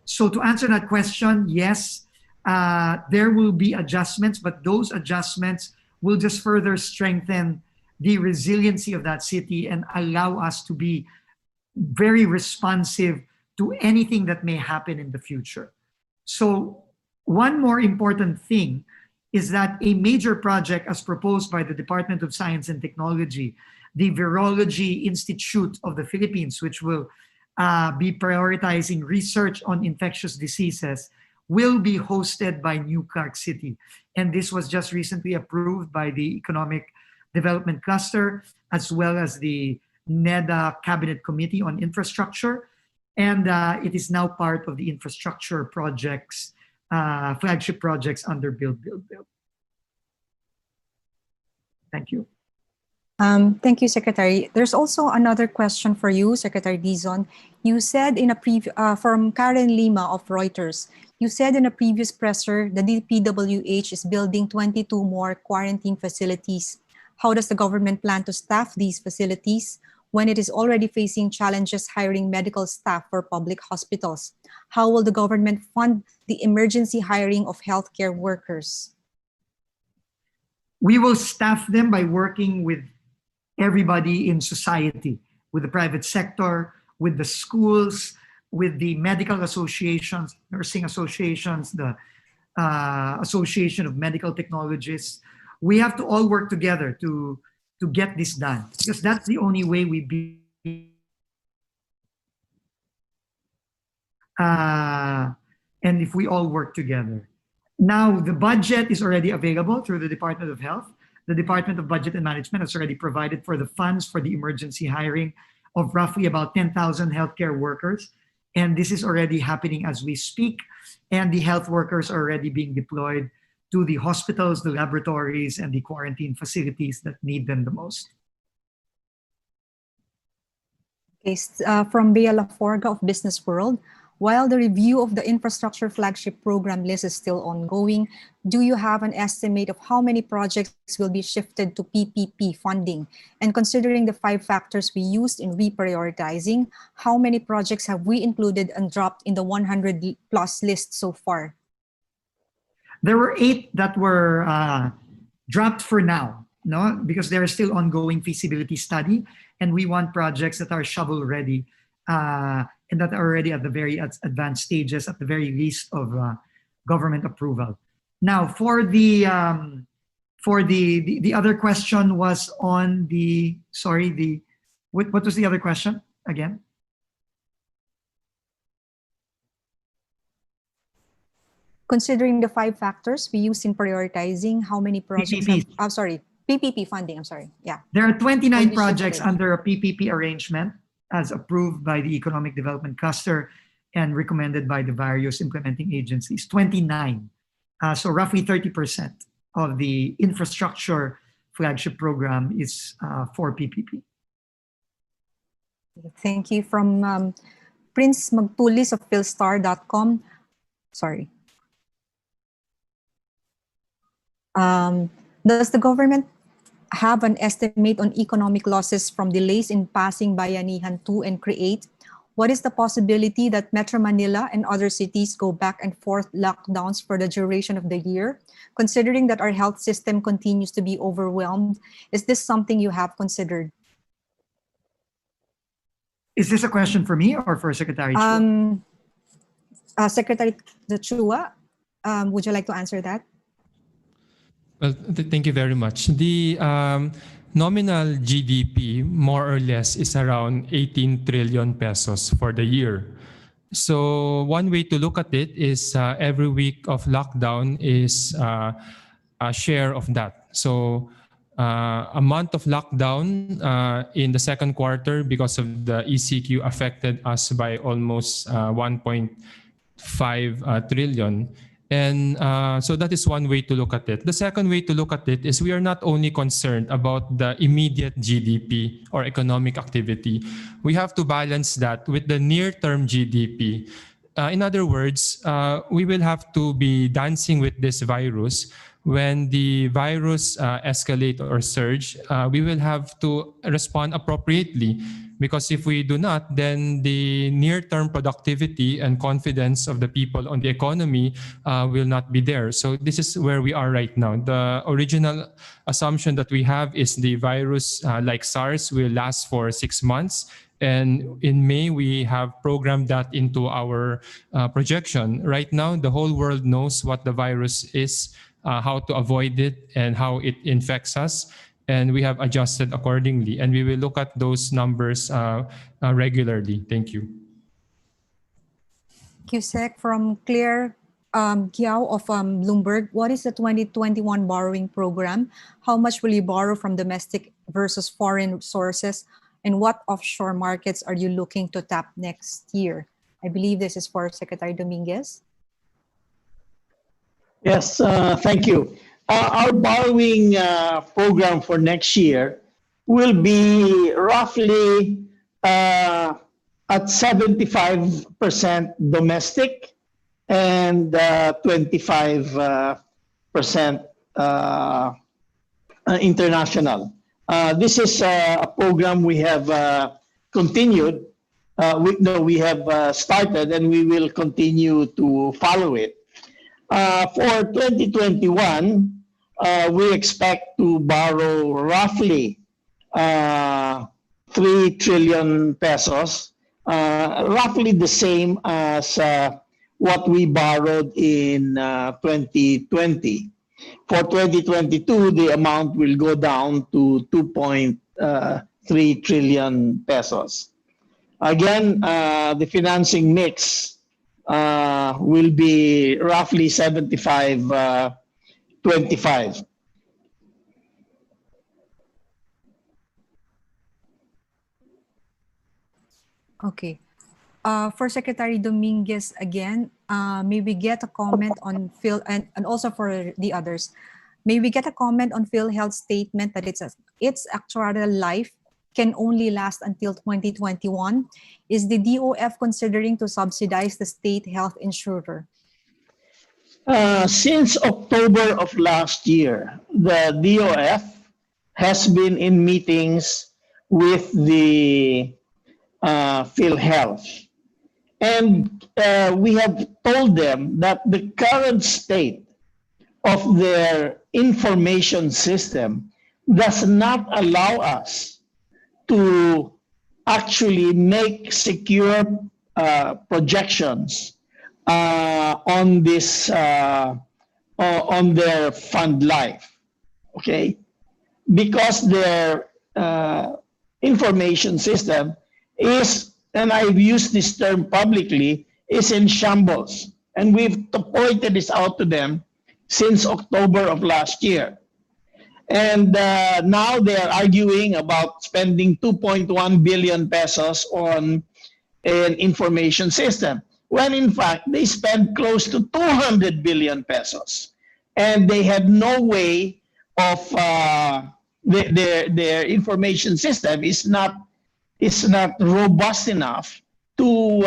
So to answer that question, yes, there will be adjustments, but those adjustments will just further strengthen the resiliency of that city and allow us to be very responsive to anything that may happen in the future. So one more important thing is that a major project as proposed by the Department of Science and Technology, the Virology Institute of the Philippines, which will be prioritizing research on infectious diseases, will be hosted by New Clark City. And this was just recently approved by the Economic Development Cluster, as well as the NEDA Cabinet Committee on Infrastructure. And it is now part of the infrastructure projects, flagship projects under Build, Build, Build. Thank you. Thank you, Secretary. There's also another question for you, Secretary Dizon. You said in a from Karen Lima of Reuters, you said in a previous presser the DPWH is building 22 more quarantine facilities. How does the government plan to staff these facilities when it is already facing challenges hiring medical staff for public hospitals? How will the government fund the emergency hiring of healthcare workers? We will staff them by working with everybody in society, with the private sector, with the schools, with the medical associations, nursing associations, the Association of Medical Technologists. We have to all work together to get this done, because that's the only way we be. And if we all work together. Now, the budget is already available through the Department of Health. The Department of Budget and Management has already provided for the funds for the emergency hiring of roughly about 10,000 healthcare workers. And this is already happening as we speak. And the health workers are already being deployed to the hospitals, the laboratories, and the quarantine facilities that need them the most. Okay, from Bea Laforga of Business World, while the review of the infrastructure flagship program list is still ongoing, do you have an estimate of how many projects will be shifted to PPP funding? And considering the 5 factors we used in reprioritizing, how many projects have we included and dropped in the 100+ list so far? There were 8 that were dropped for now, no, because there is still ongoing feasibility study. and we want projects that are shovel ready and that are already at the very advanced stages, at the very least of government approval. Now, for the other question was on the, sorry, what was the other question again? Considering the 5 factors we use in prioritizing, how many projects PPPs. PPP funding, I'm sorry. Yeah. There are 29 Or projects distributed. under a PPP arrangement as approved by the Economic Development Cluster and recommended by the various implementing agencies. 29. So roughly 30% of the infrastructure flagship program is for PPP. Thank you. From Prince Magtulis of philstar.com. Sorry. Does the government have an estimate on economic losses from delays in passing Bayanihan 2 and Create? What is the possibility that Metro Manila and other cities go back and forth lockdowns for the duration of the year? Considering that our health system continues to be overwhelmed, is this something you have considered? Is this a question for me or for Secretary Chua? Secretary Chua, would you like to answer that? Well, thank you very much. The nominal GDP, more or less, is around 18 trillion pesos for the year. So one way to look at it is every week of lockdown is a share of that. So a month of lockdown in the second quarter because of the ECQ affected us by almost 1.5 trillion. And so that is one way to look at it. The second way to look at it is we are not only concerned about the immediate GDP or economic activity. We have to balance that with the near-term GDP. In other words, we will have to be dancing with this virus. When the virus escalate or surge, we will have to respond appropriately. Because if we do not, then the near-term productivity and confidence of the people on the economy will not be there. So this is where we are right now. The original assumption that we have is the virus, like SARS, will last for 6 months. And in May, we have programmed that into our projection. Right now, the whole world knows what the virus is, how to avoid it, and how it infects us. And we have adjusted accordingly. And we will look at those numbers regularly. Thank you. Thank you, Sec. From Claire Giao of Bloomberg, what is the 2021 borrowing program? How much will you borrow from domestic versus foreign sources? And what offshore markets are you looking to tap next year? I believe this is for Secretary Dominguez. Yes, thank you. Our borrowing program for next year will be roughly at 75% domestic and 25% international. This is a program we have continued. We have started, and we will continue to follow it. For 2021, we expect to borrow roughly 3 trillion pesos, roughly the same as what we borrowed in 2020. For 2022, the amount will go down to 2.3 trillion pesos. Again, the financing mix will be roughly 75-25. Okay. For Secretary Dominguez again, may we get a comment on Phil and also for the others, may we get a comment on PhilHealth's statement that its actuarial life can only last until 2021? Is the DOF considering to subsidize the state health insurer? Since October of last year, the DOF has been in meetings with the PhilHealth. And we have told them that the current state of their information system does not allow us to actually make secure projections on this on their fund life, okay? Because their information system is, and I've used this term publicly, is in shambles. And we've pointed this out to them since October of last year. And now they are arguing about spending 2.1 billion pesos on an information system, when in fact they spend close to 200 billion pesos. And they have no way of, their information system is not robust enough to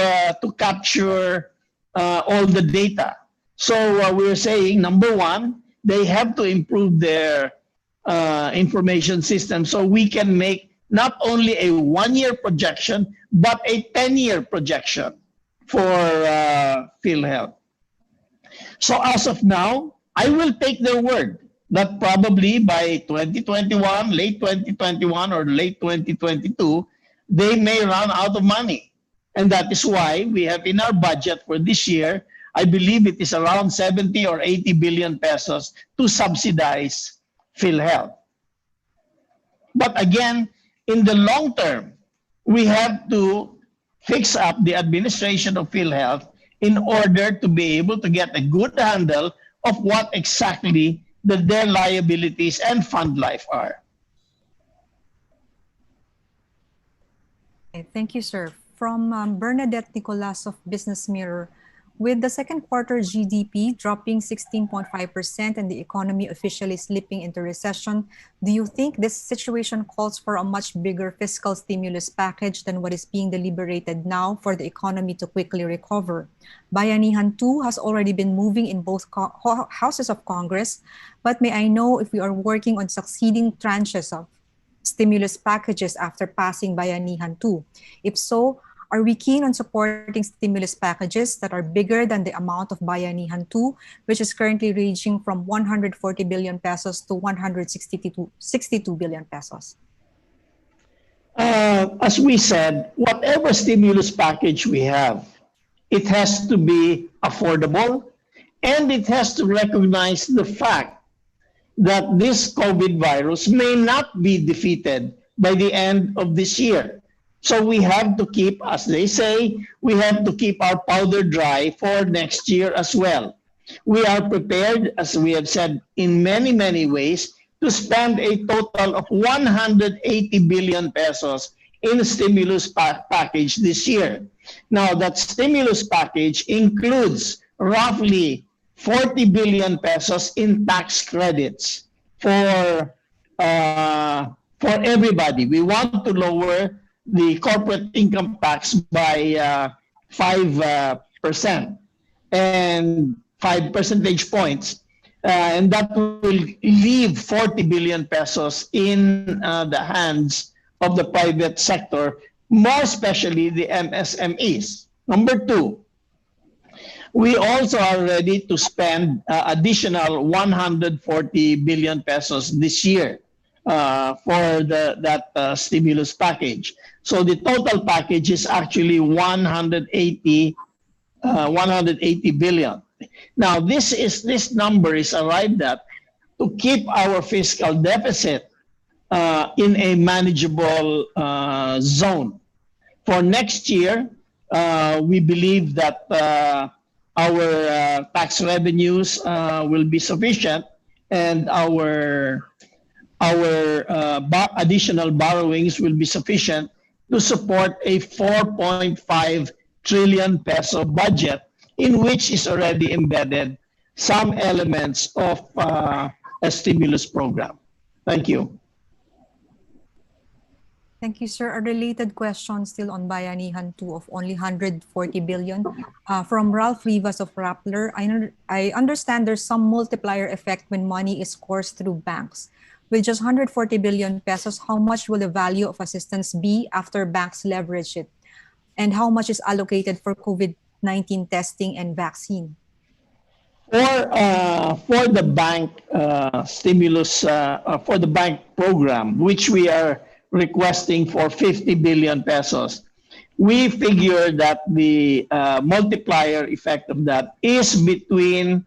capture all the data. So we're saying, number one, they have to improve their information system so we can make not only a 1-year projection, but a 10-year projection for PhilHealth. So as of now, I will take their word that probably by 2021, late 2021 or late 2022, they may run out of money. And that is why we have in our budget for this year, I believe it is around 70 or 80 billion pesos to subsidize PhilHealth. But again, in the long term, we have to fix up the administration of PhilHealth in order to be able to get a good handle of what exactly their liabilities and fund life are. Okay, thank you, sir. From Bernadette Nicolas of Business Mirror, with the second quarter GDP dropping 16.5% and the economy officially slipping into recession, do you think this situation calls for a much bigger fiscal stimulus package than what is being deliberated now for the economy to quickly recover? Bayanihan 2 has already been moving in both houses of Congress, but may I know if we are working on succeeding tranches of stimulus packages after passing Bayanihan 2? If so, are we keen on supporting stimulus packages that are bigger than the amount of Bayanihan 2, which is currently ranging from 140 billion pesos to 162 billion pesos? As we said, whatever stimulus package we have, it has to be affordable, and it has to recognize the fact that this COVID virus may not be defeated by the end of this year. So we have to keep, as they say, we have to keep our powder dry for next year as well. We are prepared, as we have said, in many, many ways, to spend a total of 180 billion pesos in stimulus package this year. Now, that stimulus package includes roughly 40 billion pesos in tax credits for everybody. We want to lower the corporate income tax by 5% and 5 percentage points. And that will leave 40 billion pesos in the hands of the private sector, more especially the MSMEs. Number two, we also are ready to spend additional 140 billion pesos this year for that stimulus package. So the total package is actually 180 billion. Now this number is arrived at to keep our fiscal deficit in a manageable zone. For next year, we believe that our tax revenues will be sufficient, and our additional borrowings will be sufficient to support a 4.5 trillion peso budget, in which is already embedded some elements of a stimulus program. Thank you. Thank you, sir. A related question still on Bayanihan 2 of only 140 billion. From Ralph Rivas of Rappler, I understand there's some multiplier effect when money is coursed through banks. With just 140 billion pesos, how much will the value of assistance be after banks leverage it? And how much is allocated for COVID-19 testing and vaccine? For the bank stimulus, for the bank program, which we are requesting for 50 billion pesos. We figure that the multiplier effect of that is between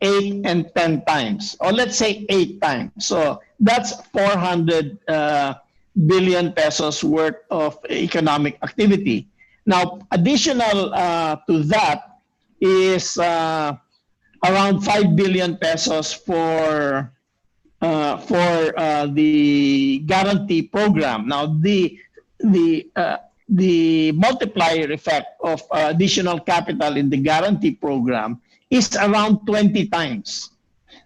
8 and 10 times, or let's say 8 times. So that's 400 billion pesos worth of economic activity. Now, additional to that is around 5 billion pesos for the guarantee program. Now, the multiplier effect of additional capital in the guarantee program is around 20 times.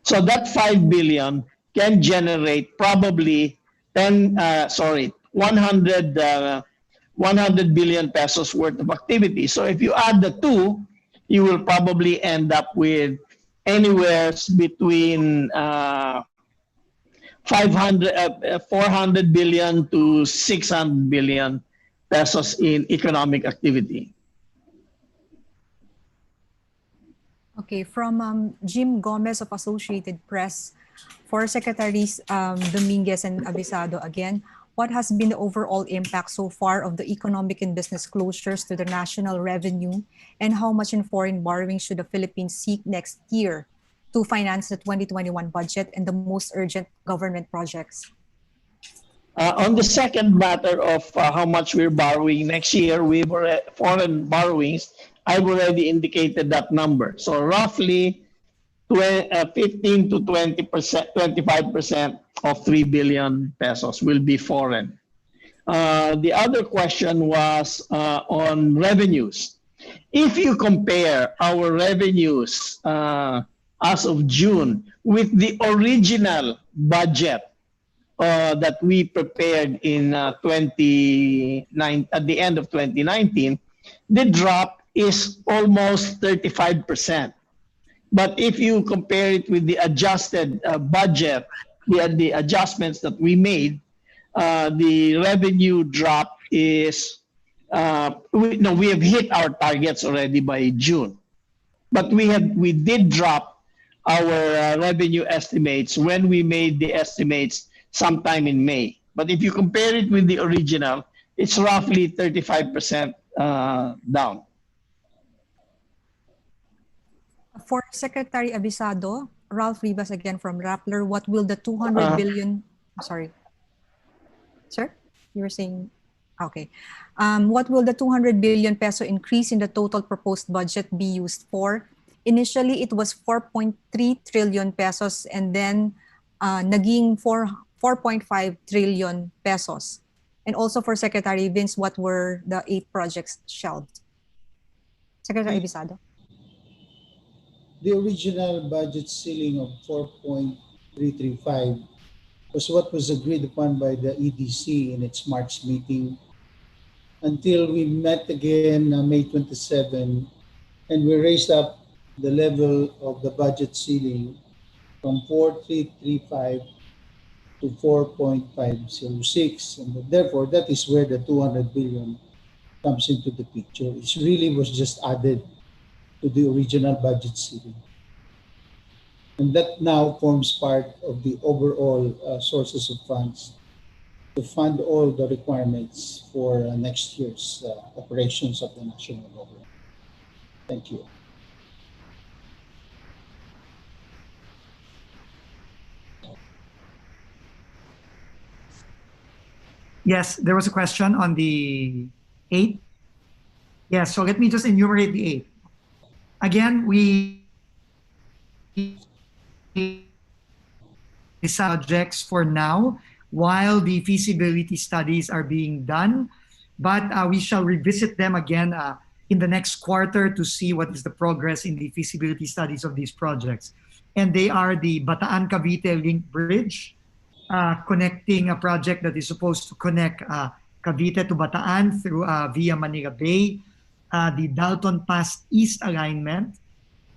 So that 5 billion can generate probably 100 billion pesos worth of activity. So if you add the two, you will probably end up with anywhere between 400 billion to 600 billion pesos in economic activity. Okay, from Jim Gomez of Associated Press, for Secretaries Dominguez and Avisado again, what has been the overall impact so far of the economic and business closures to the national revenue, and how much in foreign borrowing should the Philippines seek next year to finance the 2021 budget and the most urgent government projects? On the second matter of how much we're borrowing next year, foreign borrowings, I've already indicated that number. So roughly 15 to 20%, 25% of 3 billion pesos will be foreign. The other question was on revenues. If you compare our revenues as of June with the original budget that we prepared in at the end of 2019, the drop is almost 35%. But if you compare it with the adjusted budget, the adjustments that we made, the revenue drop is we have hit our targets already by June, but we did drop our revenue estimates when we made the estimates sometime in May. But if you compare it with the original, it's roughly 35% down. For Secretary Avisado, Ralph Rivas again from Rappler, what will the 200 billion, sorry, sir, you were saying, okay. What will the 200 billion peso increase in the total proposed budget be used for? Initially, it was 4.3 trillion pesos and then naging 4.5 trillion pesos. And also for Secretary Vince, what were the 8 projects shelved? Secretary Avisado. The original budget ceiling of 4.335 was what was agreed upon by the EDC in its March meeting until we met again May 27, and we raised up the level of the budget ceiling from 4.335 to 4.506, and therefore that is where the 200 billion comes into the picture. It really was just added to the original budget ceiling. And that now forms part of the overall sources of funds to fund all the requirements for next year's operations of the national government. Thank you. Yes, there was a question on the 8. Yes, so let me just enumerate the 8. Again, we subjects for now while the feasibility studies are being done, but we shall revisit them again in the next quarter to see what is the progress in the feasibility studies of these projects. And they are the Bataan-Cavite Link Bridge, connecting a project that is supposed to connect Cavite to Bataan through via Manila Bay, the Dalton Pass East Alignment,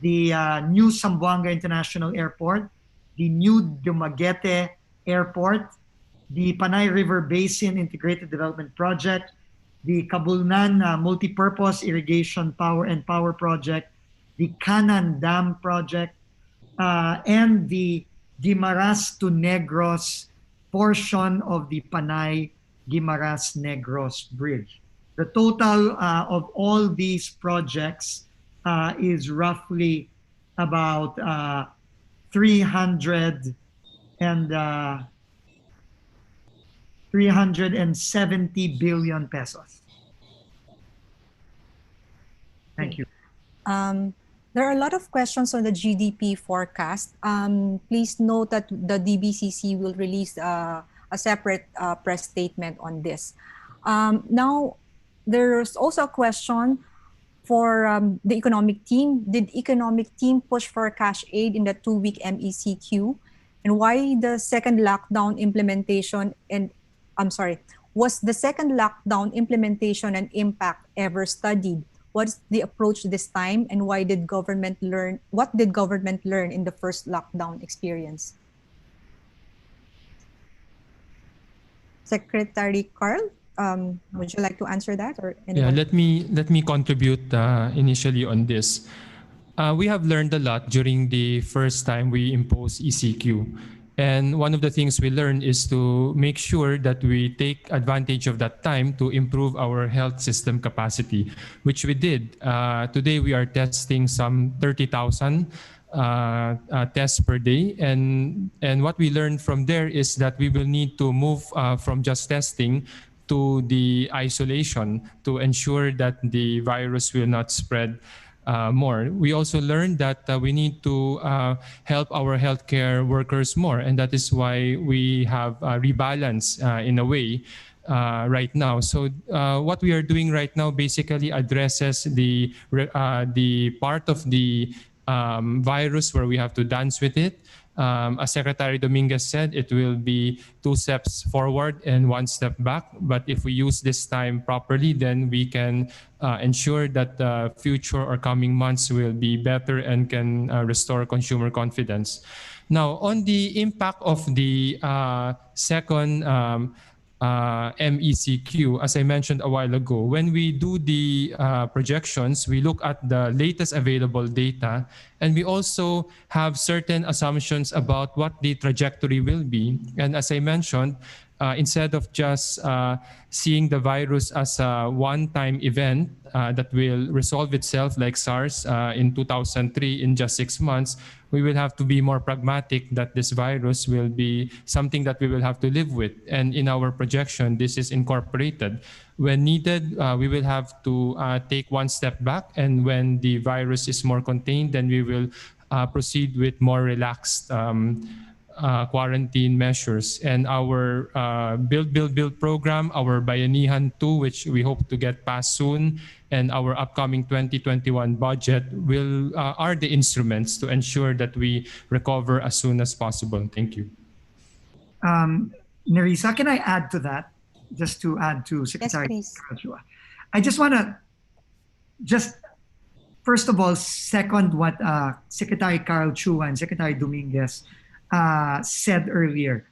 the new Zamboanga International Airport, the new Dumaguete Airport, the Panay River Basin Integrated Development Project, the Cabulnan Multipurpose Irrigation Power Project, the Canan Dam Project, and the Guimaras to Negros portion of the Panay Guimaras Negros Bridge. The total of all these projects is roughly about 300 and 370 billion pesos. Thank you. There are a lot of questions on the GDP forecast. Please note that the DBCC will release a separate press statement on this. Now, there's also a question for the economic team. Did economic team push for cash aid in the 2-week MECQ? And why the second lockdown implementation was the second lockdown implementation and impact ever studied? What's the approach this time, and what did government learn in the first lockdown experience? Secretary Carl, would you like to answer that, or anyone? Yeah, let me contribute initially on this. We have learned a lot during the first time we imposed ECQ. And one of the things we learned is to make sure that we take advantage of that time to improve our health system capacity, which we did. Today, we are testing some 30,000 tests per day. And what we learned from there is that we will need to move from just testing to the isolation to ensure that the virus will not spread more. We also learned that we need to help our healthcare workers more, and that is why we have rebalance in a way right now. So what we are doing right now basically addresses the part of the virus where we have to dance with it. As Secretary Dominguez said, it will be 2 steps forward and 1 step back. But if we use this time properly, then we can ensure that the future or coming months will be better and can restore consumer confidence. Now, on the impact of the second MECQ, as I mentioned a while ago, when we do the projections, we look at the latest available data, and we also have certain assumptions about what the trajectory will be. And as I mentioned, instead of just seeing the virus as a one-time event that will resolve itself like SARS in 2003 in just 6 months, we will have to be more pragmatic that this virus will be something that we will have to live with. And in our projection, this is incorporated. When needed, we will have to take 1 step back. And when the virus is more contained, then we will proceed with more relaxed quarantine measures. And our Build program, our Bayanihan 2, which we hope to get passed soon, and our upcoming 2021 budget are the instruments to ensure that we recover as soon as possible. Thank you. Nerissa, can I add to that? Just to add to Secretary Joshua. I just want to first of all second what Secretary Carl Chua and Secretary Dominguez said earlier.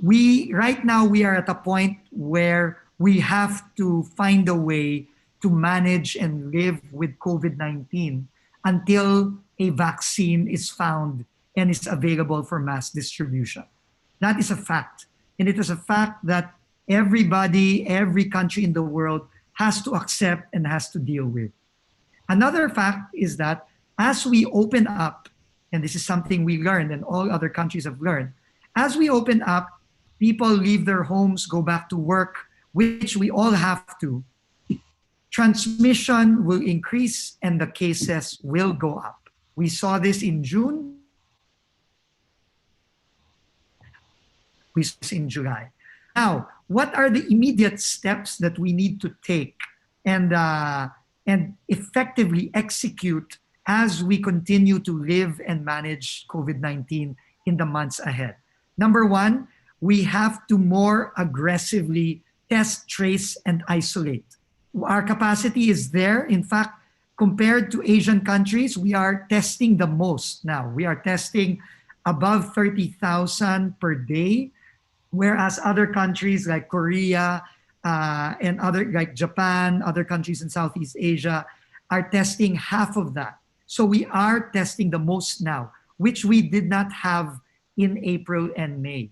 Right now we are at a point where we have to find a way to manage and live with COVID-19 until a vaccine is found and is available for mass distribution. That is a fact. And it is a fact that everybody, every country in the world has to accept and has to deal with. Another fact is that as we open up, and this is something we learned and all other countries have learned, as we open up, people leave their homes, go back to work, which we all have to. Transmission will increase and the cases will go up. We saw this in June. We saw this in July. Now, what are the immediate steps that we need to take and effectively execute as we continue to live and manage COVID-19 in the months ahead? Number one, we have to more aggressively test, trace, and isolate. Our capacity is there. In fact, compared to Asian countries, we are testing the most now. We are testing above 30,000 per day, whereas other countries like Korea and other like Japan, other countries in Southeast Asia are testing half of that. So we are testing the most now, which we did not have in April and May.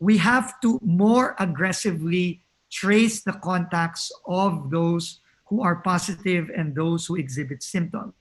we have to more aggressively trace the contacts of those who are positive and those who exhibit symptoms.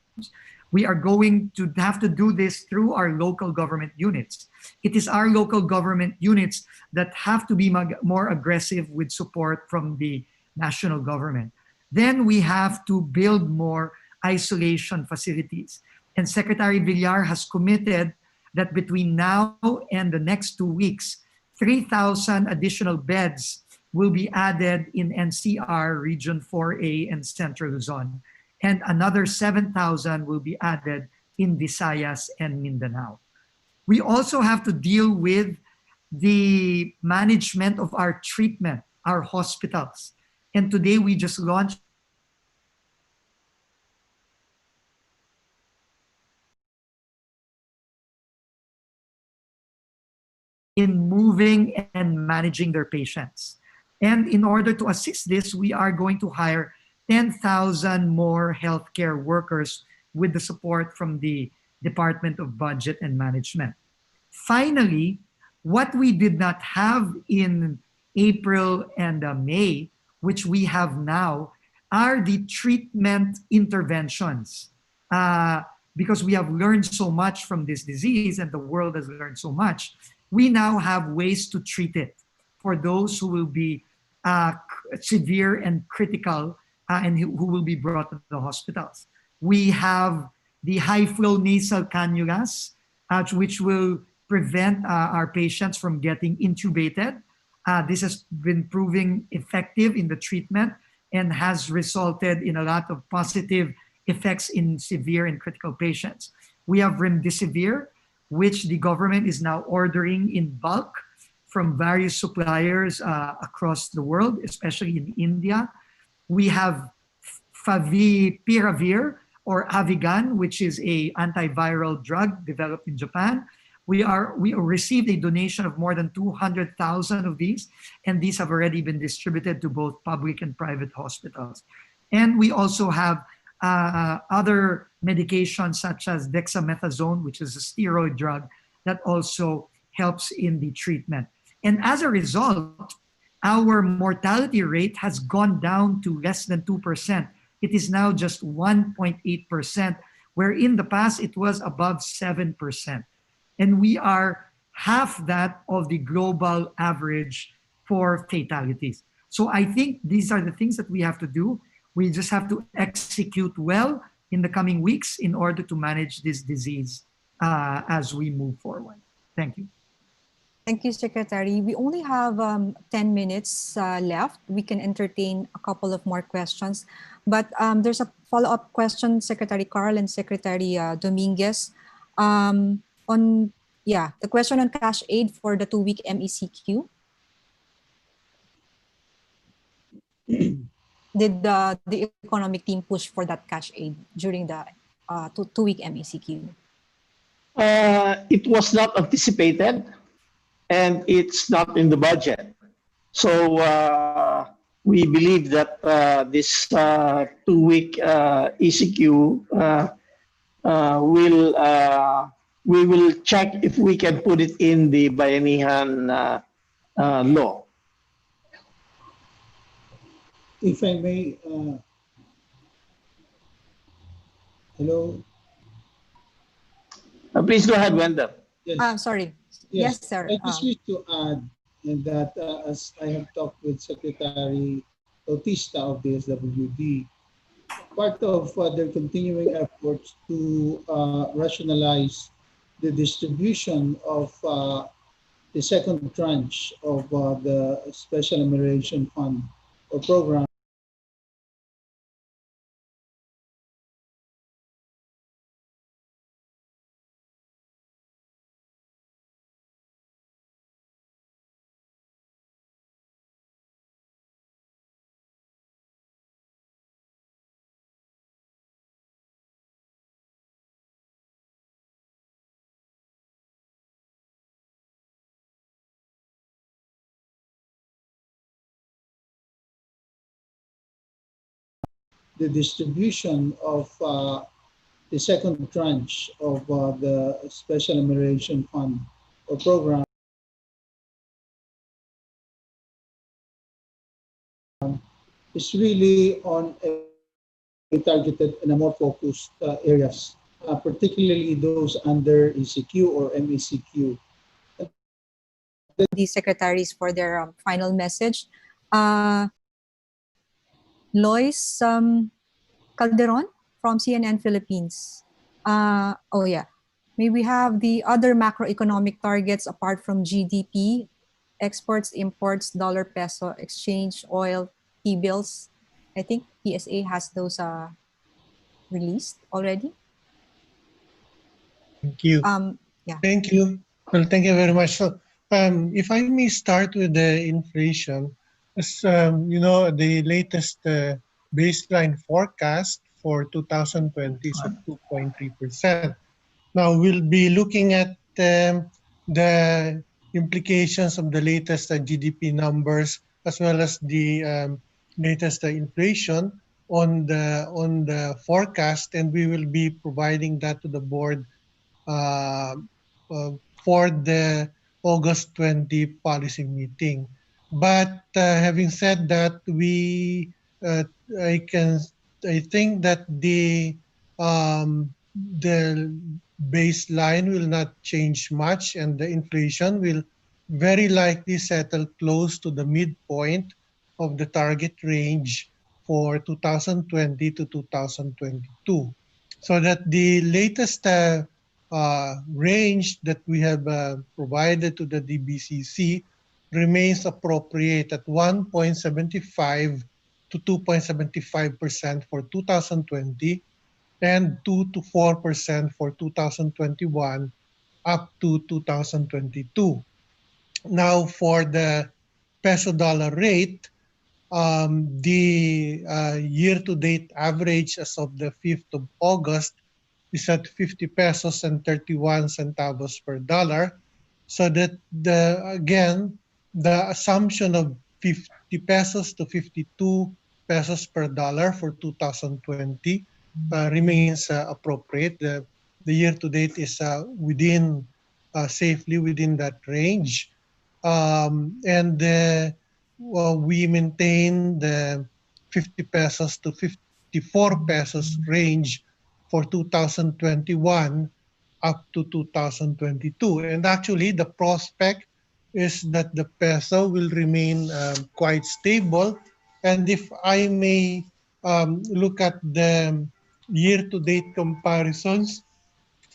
We are going to have to do this through our local government units. It is our local government units that have to be more aggressive with support from the national government. Then we have to build more isolation facilities. And Secretary Villar has committed that between now and the next 2 weeks, 3,000 additional beds will be added in NCR, Region 4A, and Central Luzon. And another 7,000 will be added in Visayas and Mindanao. We also have to deal with the management of our treatment, our hospitals. And today we just launched in moving and managing their patients. And in order to assist this, we are going to hire 10,000 more healthcare workers with the support from the Department of Budget and Management. Finally, what we did not have in April and May, which we have now, are the treatment interventions. Because we have learned so much from this disease and the world has learned so much, we now have ways to treat it for those who will be severe and critical and who will be brought to the hospitals. We have the high-flow nasal cannulas, which will prevent our patients from getting intubated. This has been proving effective in the treatment and has resulted in a lot of positive effects in severe and critical patients. We have remdesivir, which the government is now ordering in bulk from various suppliers across the world, especially in India. We have favipiravir or Avigan, which is a antiviral drug developed in Japan. We received a donation of more than 200,000 of these, and these have already been distributed to both public and private hospitals. And we also have other medications such as dexamethasone, which is a steroid drug that also helps in the treatment. And as a result, our mortality rate has gone down to less than 2%. It is now just 1.8%, where in the past it was above 7%. And we are half that of the global average for fatalities. So I think these are the things that we have to do. We just have to execute well in the coming weeks in order to manage this disease as we move forward. Thank you. Thank you, Secretary. We only have 10 minutes left. We can entertain a couple of more questions, but there's a follow-up question, Secretary Carl and Secretary Dominguez, on the question on cash aid for the 2-week MECQ. Did the economic team push for that cash aid during the 2-week MECQ? It was not anticipated, and it's not in the budget. So we believe that this 2-week ECQ we will check if we can put it in the Bayanihan law. If I may, hello? Please go ahead, Wendell. Yes. Sorry. Yes, sir. I just wish to add that as I have talked with Secretary Bautista of the SWD, part of their continuing efforts to rationalize the distribution of the second tranche of the Special Amelioration Fund or program the distribution of the second tranche of the Special Amelioration Fund or program is really on a targeted and a more focused areas, particularly those under ECQ or MECQ. The secretaries for their final message. Lois Calderon from CNN Philippines. Oh yeah, may we have the other macroeconomic targets apart from GDP, exports, imports, dollar peso exchange, oil, T-bills. I think PSA has those released already. Thank you. Yeah. Thank you. Well, thank you very much. So, if I may start with the inflation, as you know, the latest baseline forecast for 2020 is at 2.3%. Now, we'll be looking at the implications of the latest GDP numbers as well as the latest inflation on the forecast, and we will be providing that to the board uh, uh, for the August 20 policy meeting. But having said that, uh, I can I think that the baseline will not change much, and the inflation will very likely settle close to the midpoint of the target range for 2020 to 2022. So that the latest range that we have provided to the DBCC remains appropriate at 1.75 to 2.75% for 2020 and 2 to 4% for 2021 up to 2022. Now, for the peso dollar rate, the year-to-date average as of the 5th of August is at 50 pesos and 31 centavos per dollar. So that the assumption of 50 pesos to 52 pesos per dollar for 2020 remains appropriate. The year-to-date is safely within that range. And we maintain the 50 pesos to 54 pesos range for 2021 up to 2022. And actually, the prospect is that the peso will remain quite stable. And if I may look at the year-to-date comparisons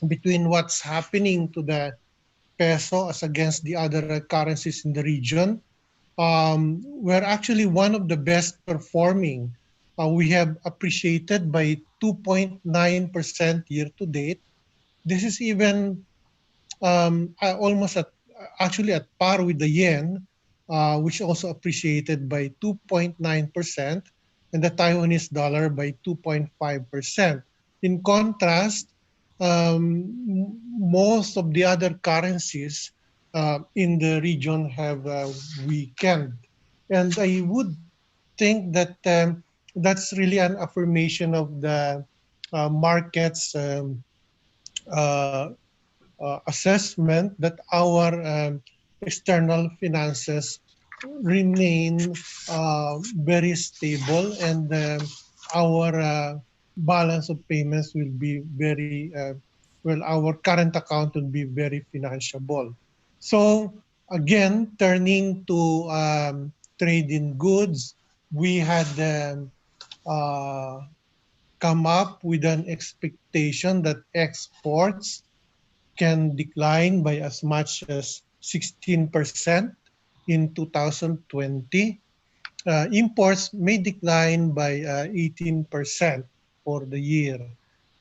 between what's happening to the peso as against the other currencies in the region, we're actually one of the best performing. We have appreciated by 2.9% year to date. This is even almost actually at par with the yen, which also appreciated by 2.9%, and the Taiwanese dollar by 2.5%. In contrast, most of the other currencies in the region have weakened. And I would think that that's really an affirmation of the market's uh, assessment that our external finances remain very stable, and our balance of payments will be very well, our current account will be very financiable. So again, turning to trade in goods, we had uh, come up with an expectation that exports can decline by as much as 16% in 2020. Imports may decline by 18% for the year.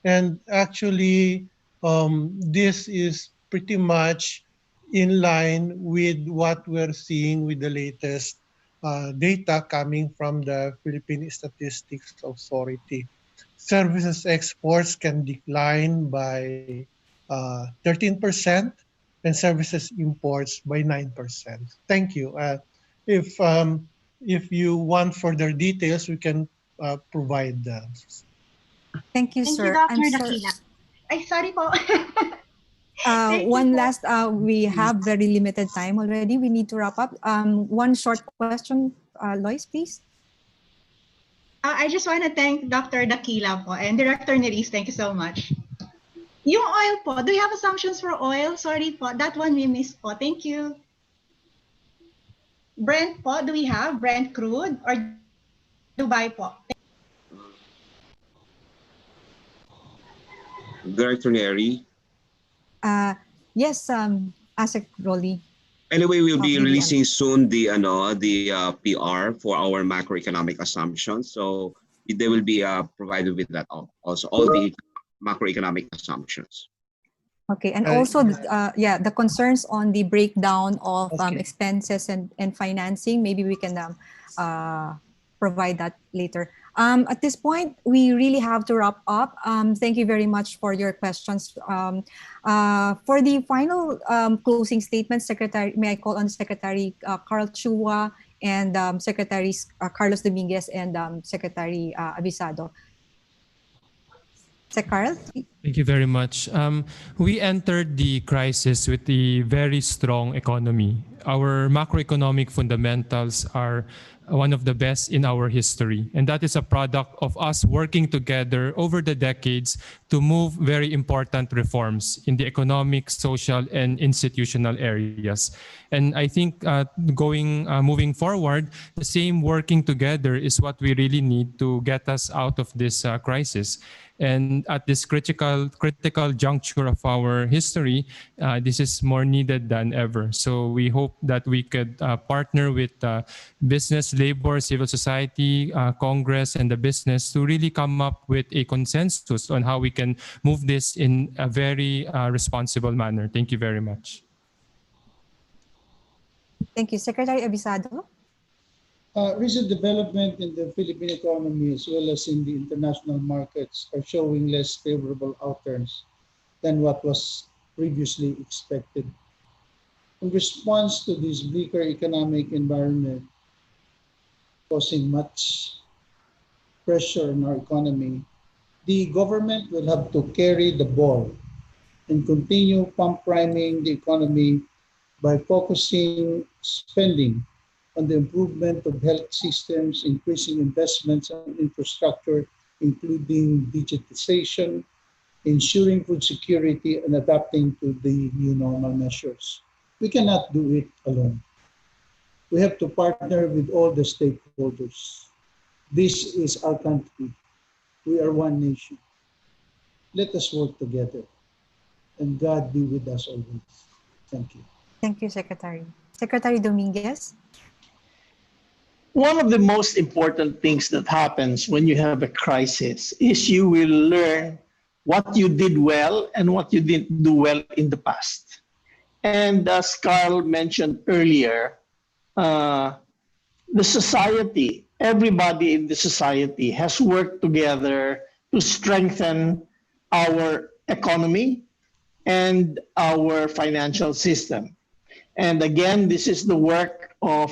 And actually, this is pretty much in line with what we're seeing with the latest data coming from the Philippine Statistics Authority. Services exports can decline by 13%, and services imports by 9%. Thank you. If you want further details, we can provide them. Thank you, Thank you, sir. Dr. I'm sorry. Dakila. Ay, sorry po. One last, we have very limited time already. We need to wrap up. One short question, Lois, please. I just want to thank Dr. Dakila po and Director Neris. Thank you so much. Yung oil po, do you have assumptions for oil? Sorry po, that one we missed po. Thank you. Brent po, do we have Brent crude or Dubai po? Director Neri. Yes, ASEC Rolly. Anyway, we'll be Maybe, releasing soon the PR for our macroeconomic assumptions. So they will be provided with that also, all the macroeconomic assumptions. Okay, and also, the concerns on the breakdown of Okay. expenses and financing, maybe we can provide that later. At this point, we really have to wrap up. Thank you very much for your questions. For the final closing statement, Secretary, may I call on Secretary Carl Chua and Secretaries Carlos Dominguez and Secretary Abisado. Sec Carl? Thank you very much. We entered the crisis with a very strong economy. Our macroeconomic fundamentals are one of the best in our history. And that is a product of us working together over the decades to move very important reforms in the economic, social, and institutional areas. And I think moving forward, the same working together is what we really need to get us out of this crisis. And at this critical juncture of our history, this is more needed than ever. So we hope that we could partner with business, labor, civil society, Congress, and the business to really come up with a consensus on how we can move this in a very responsible manner. Thank you very much. Thank you. Secretary Abisado? Recent development in the Philippine economy as well as in the international markets are showing less favorable outturns than what was previously expected. In response to this bleaker economic environment causing much pressure on our economy, the government will have to carry the ball and continue pump priming the economy by focusing spending on the improvement of health systems, increasing investments in infrastructure, including digitization, ensuring food security, and adapting to the new normal measures. We cannot do it alone. We have to partner with all the stakeholders. This is our country. We are one nation. Let us work together, and God be with us always. Thank you. Thank you, Secretary. Secretary Dominguez? One of the most important things that happens when you have a crisis is you will learn what you did well and what you didn't do well in the past. And as Carl mentioned earlier, the society, everybody in the society has worked together to strengthen our economy and our financial system. And again, this is the work of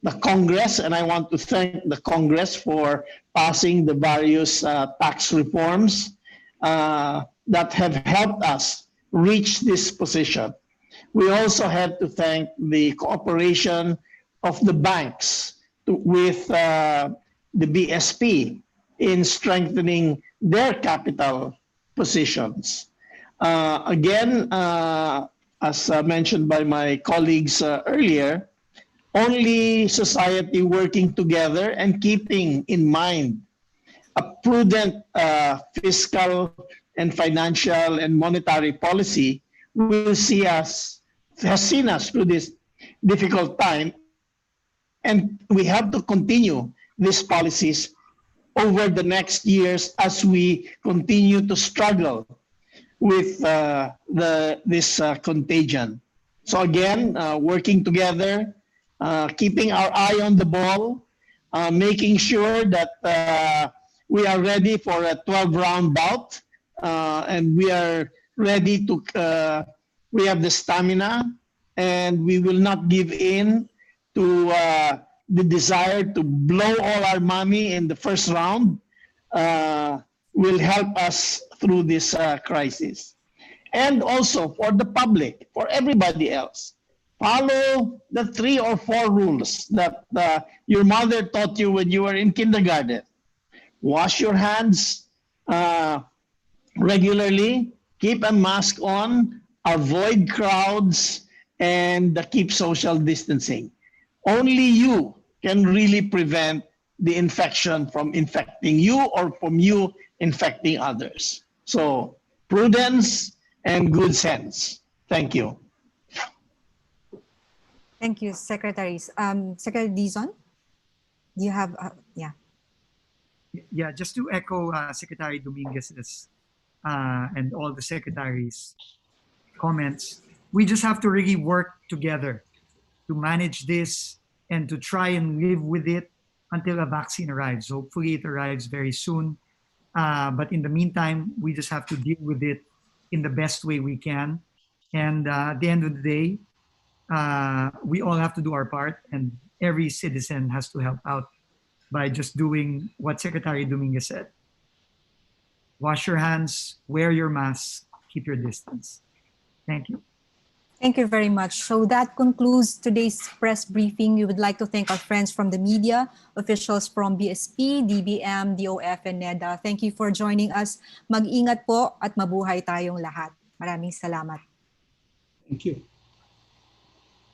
the Congress, and I want to thank the Congress for passing the various tax reforms that have helped us reach this position. We also have to thank the cooperation of the banks with the BSP in strengthening their capital positions. Again, as mentioned by my colleagues earlier, only society working together and keeping in mind a prudent fiscal and financial and monetary policy has seen us through this difficult time. And we have to continue these policies over the next years as we continue to struggle with this contagion. So again, working together, keeping our eye on the ball, making sure that we are ready for a 12-round bout, and we are ready to, we have the stamina, and we will not give in to the desire to blow all our money in the first round. Will help us through this crisis. And also for the public, for everybody else, follow the 3 or 4 rules that your mother taught you when you were in kindergarten. Wash your hands regularly, keep a mask on, avoid crowds, and keep social distancing. Only you can really prevent the infection from infecting you or from you infecting others. So prudence and good sense. Thank you. Thank you, Secretaries. Secretary Dizon, do you have, yeah. Yeah, just to echo Secretary Dominguez's and all the secretaries' comments, we just have to really work together to manage this and to try and live with it until a vaccine arrives. Hopefully it arrives very soon. But in the meantime, we just have to deal with it in the best way we can. And at the end of the day, we all have to do our part, and every citizen has to help out by just doing what Secretary Dominguez said. Wash your hands, wear your mask, keep your distance. Thank you. Thank you very much. So that concludes today's press briefing. We would like to thank our friends from the media, officials from BSP, DBM, DOF, and NEDA. Thank you for joining us. Mag-ingat po at mabuhay tayong lahat. Maraming salamat. Thank you.